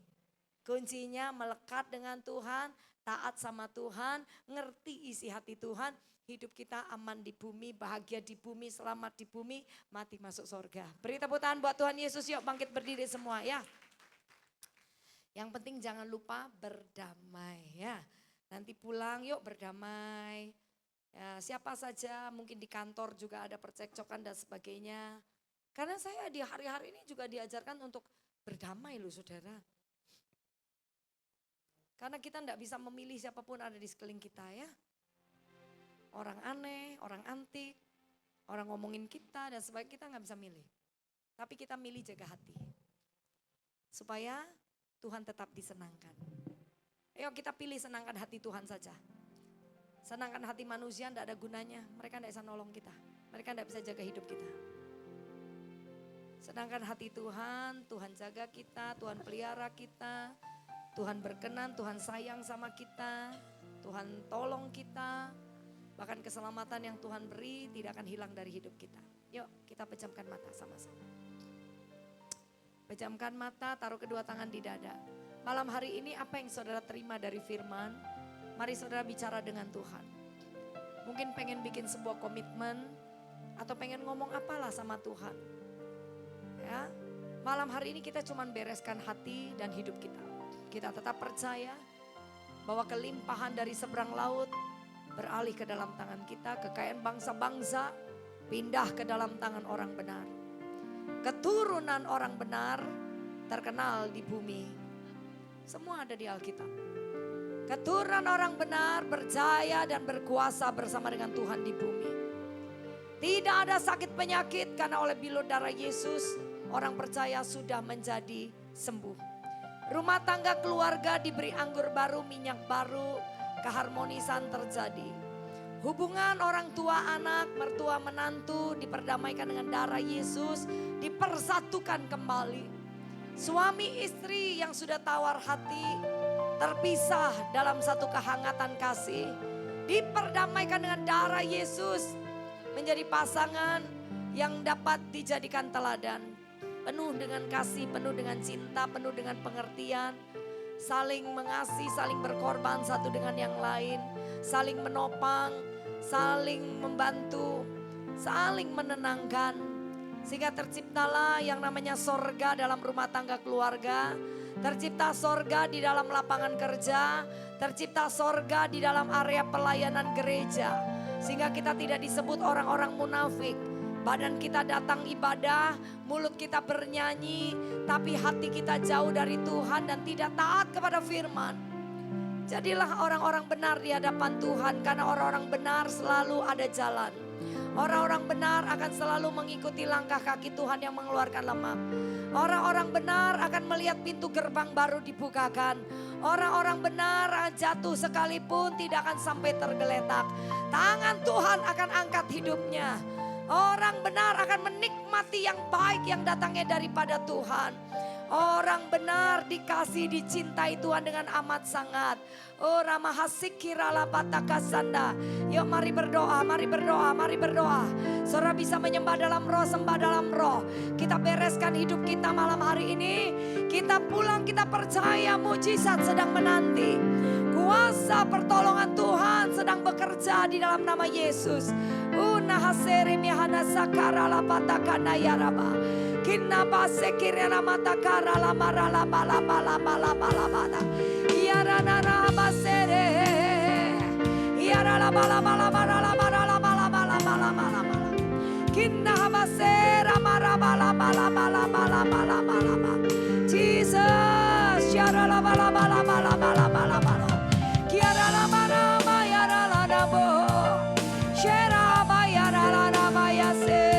Kuncinya melekat dengan Tuhan, taat sama Tuhan, ngerti isi hati Tuhan. Hidup kita aman di bumi, bahagia di bumi, selamat di bumi, mati masuk surga. Beri tepuk tangan buat Tuhan Yesus, yuk bangkit berdiri semua ya. Yang penting jangan lupa berdamai ya. Nanti pulang yuk berdamai. Ya, siapa saja mungkin di kantor juga ada percekcokan dan sebagainya. Karena saya di hari-hari ini juga diajarkan untuk berdamai loh saudara. Karena kita tidak bisa memilih siapapun ada di sekeliling kita ya. Orang aneh, orang antik, orang ngomongin kita dan sebagainya kita nggak bisa milih. Tapi kita milih jaga hati. Supaya Tuhan tetap disenangkan. Ayo kita pilih senangkan hati Tuhan saja. Senangkan hati manusia tidak ada gunanya. Mereka tidak bisa nolong kita. Mereka tidak bisa jaga hidup kita. Sedangkan hati Tuhan, Tuhan jaga kita, Tuhan pelihara kita. Tuhan berkenan, Tuhan sayang sama kita. Tuhan tolong kita. Bahkan keselamatan yang Tuhan beri tidak akan hilang dari hidup kita. Yuk kita pejamkan mata sama-sama. Pejamkan mata, taruh kedua tangan di dada. Malam hari ini apa yang saudara terima dari firman? Mari saudara bicara dengan Tuhan. Mungkin pengen bikin sebuah komitmen atau pengen ngomong apalah sama Tuhan. Ya, malam hari ini kita cuman bereskan hati dan hidup kita. Kita tetap percaya bahwa kelimpahan dari seberang laut beralih ke dalam tangan kita. Kekayaan bangsa-bangsa pindah ke dalam tangan orang benar. Keturunan orang benar terkenal di bumi. Semua ada di Alkitab. Keturunan orang benar berjaya dan berkuasa bersama dengan Tuhan di bumi. Tidak ada sakit penyakit karena oleh bilur darah Yesus orang percaya sudah menjadi sembuh. Rumah tangga keluarga diberi anggur baru, minyak baru, keharmonisan terjadi. Hubungan orang tua anak, mertua menantu diperdamaikan dengan darah Yesus, dipersatukan kembali. Suami istri yang sudah tawar hati terpisah dalam satu kehangatan kasih, diperdamaikan dengan darah Yesus, menjadi pasangan yang dapat dijadikan teladan, penuh dengan kasih, penuh dengan cinta, penuh dengan pengertian, saling mengasihi, saling berkorban satu dengan yang lain, saling menopang, saling membantu, saling menenangkan, sehingga terciptalah yang namanya sorga dalam rumah tangga keluarga. Tercipta sorga di dalam lapangan kerja, tercipta sorga di dalam area pelayanan gereja. Sehingga kita tidak disebut orang-orang munafik. Badan kita datang ibadah, mulut kita bernyanyi, tapi hati kita jauh dari Tuhan dan tidak taat kepada firman. Jadilah orang-orang benar di hadapan Tuhan, karena orang-orang benar selalu ada jalan. Orang-orang benar akan selalu mengikuti langkah kaki Tuhan yang mengeluarkan lemak. Orang-orang benar akan melihat pintu gerbang baru dibukakan. Orang-orang benar jatuh sekalipun tidak akan sampai tergeletak. Tangan Tuhan akan angkat hidupnya. Orang benar akan menikmati yang baik yang datangnya daripada Tuhan. Orang benar dikasih, dicintai Tuhan dengan amat sangat. Oh Ramahasikirala Patakasanda. Yuk mari berdoa, mari berdoa, mari berdoa. Saudara bisa menyembah dalam roh, sembah dalam roh. Kita bereskan hidup kita malam hari ini. Kita pulang, kita percaya mujizat sedang menanti. Kuasa pertolongan Tuhan sedang bekerja di dalam nama Yesus. Unahaseri mihana sakara la patakana yaraba. Kinna base kirana matakara la marala bala bala bala bala bala. Yarana na basere. Yarala bala bala bala bala bala bala bala bala bala. Kinna basera marabala bala bala bala bala bala bala. Jesus, yarala bala bala bala bala bala bala. Yarala bala yarala nabo. Shera yarala naba yase.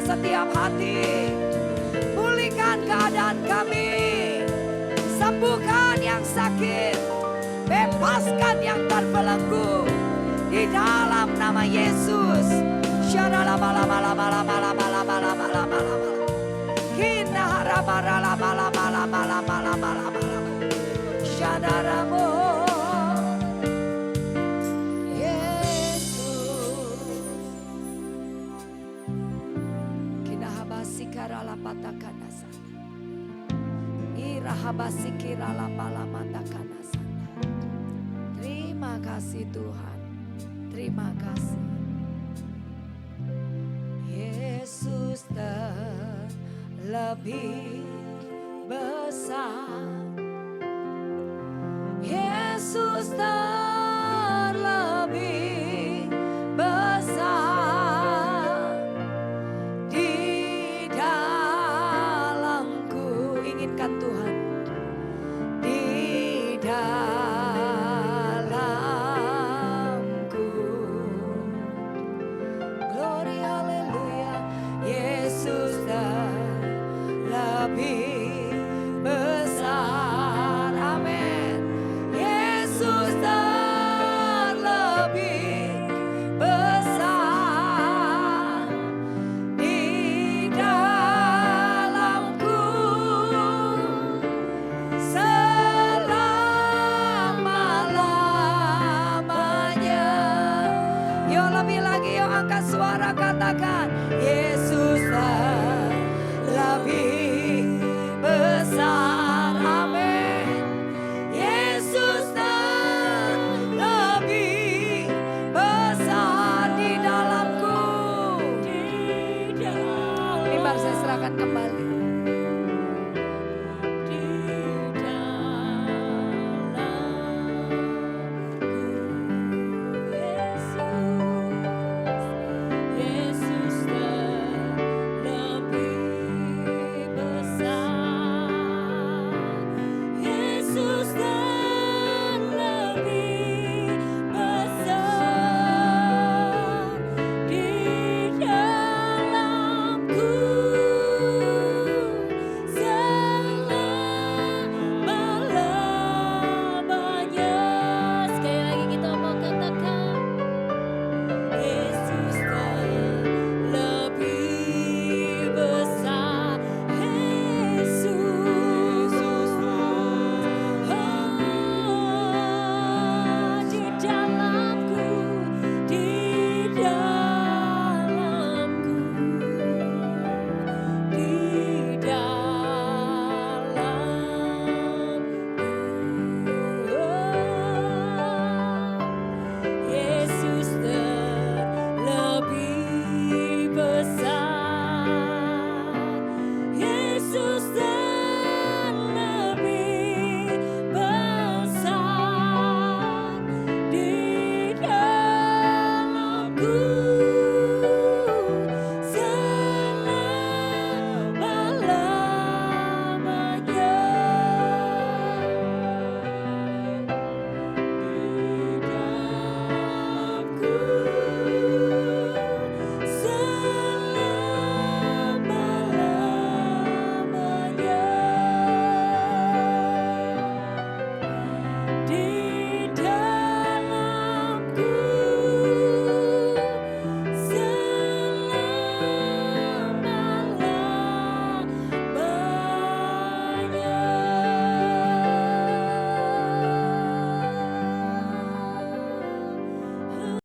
Setiap hati, pulihkan keadaan kami, sembuhkan yang sakit, bebaskan yang terbelenggu di dalam nama Yesus. Terima kasih Tuhan, terima kasih. Yesus terlebih besar, Yesus terlebih besar di dalamku. Inginkan Tuhan di dalam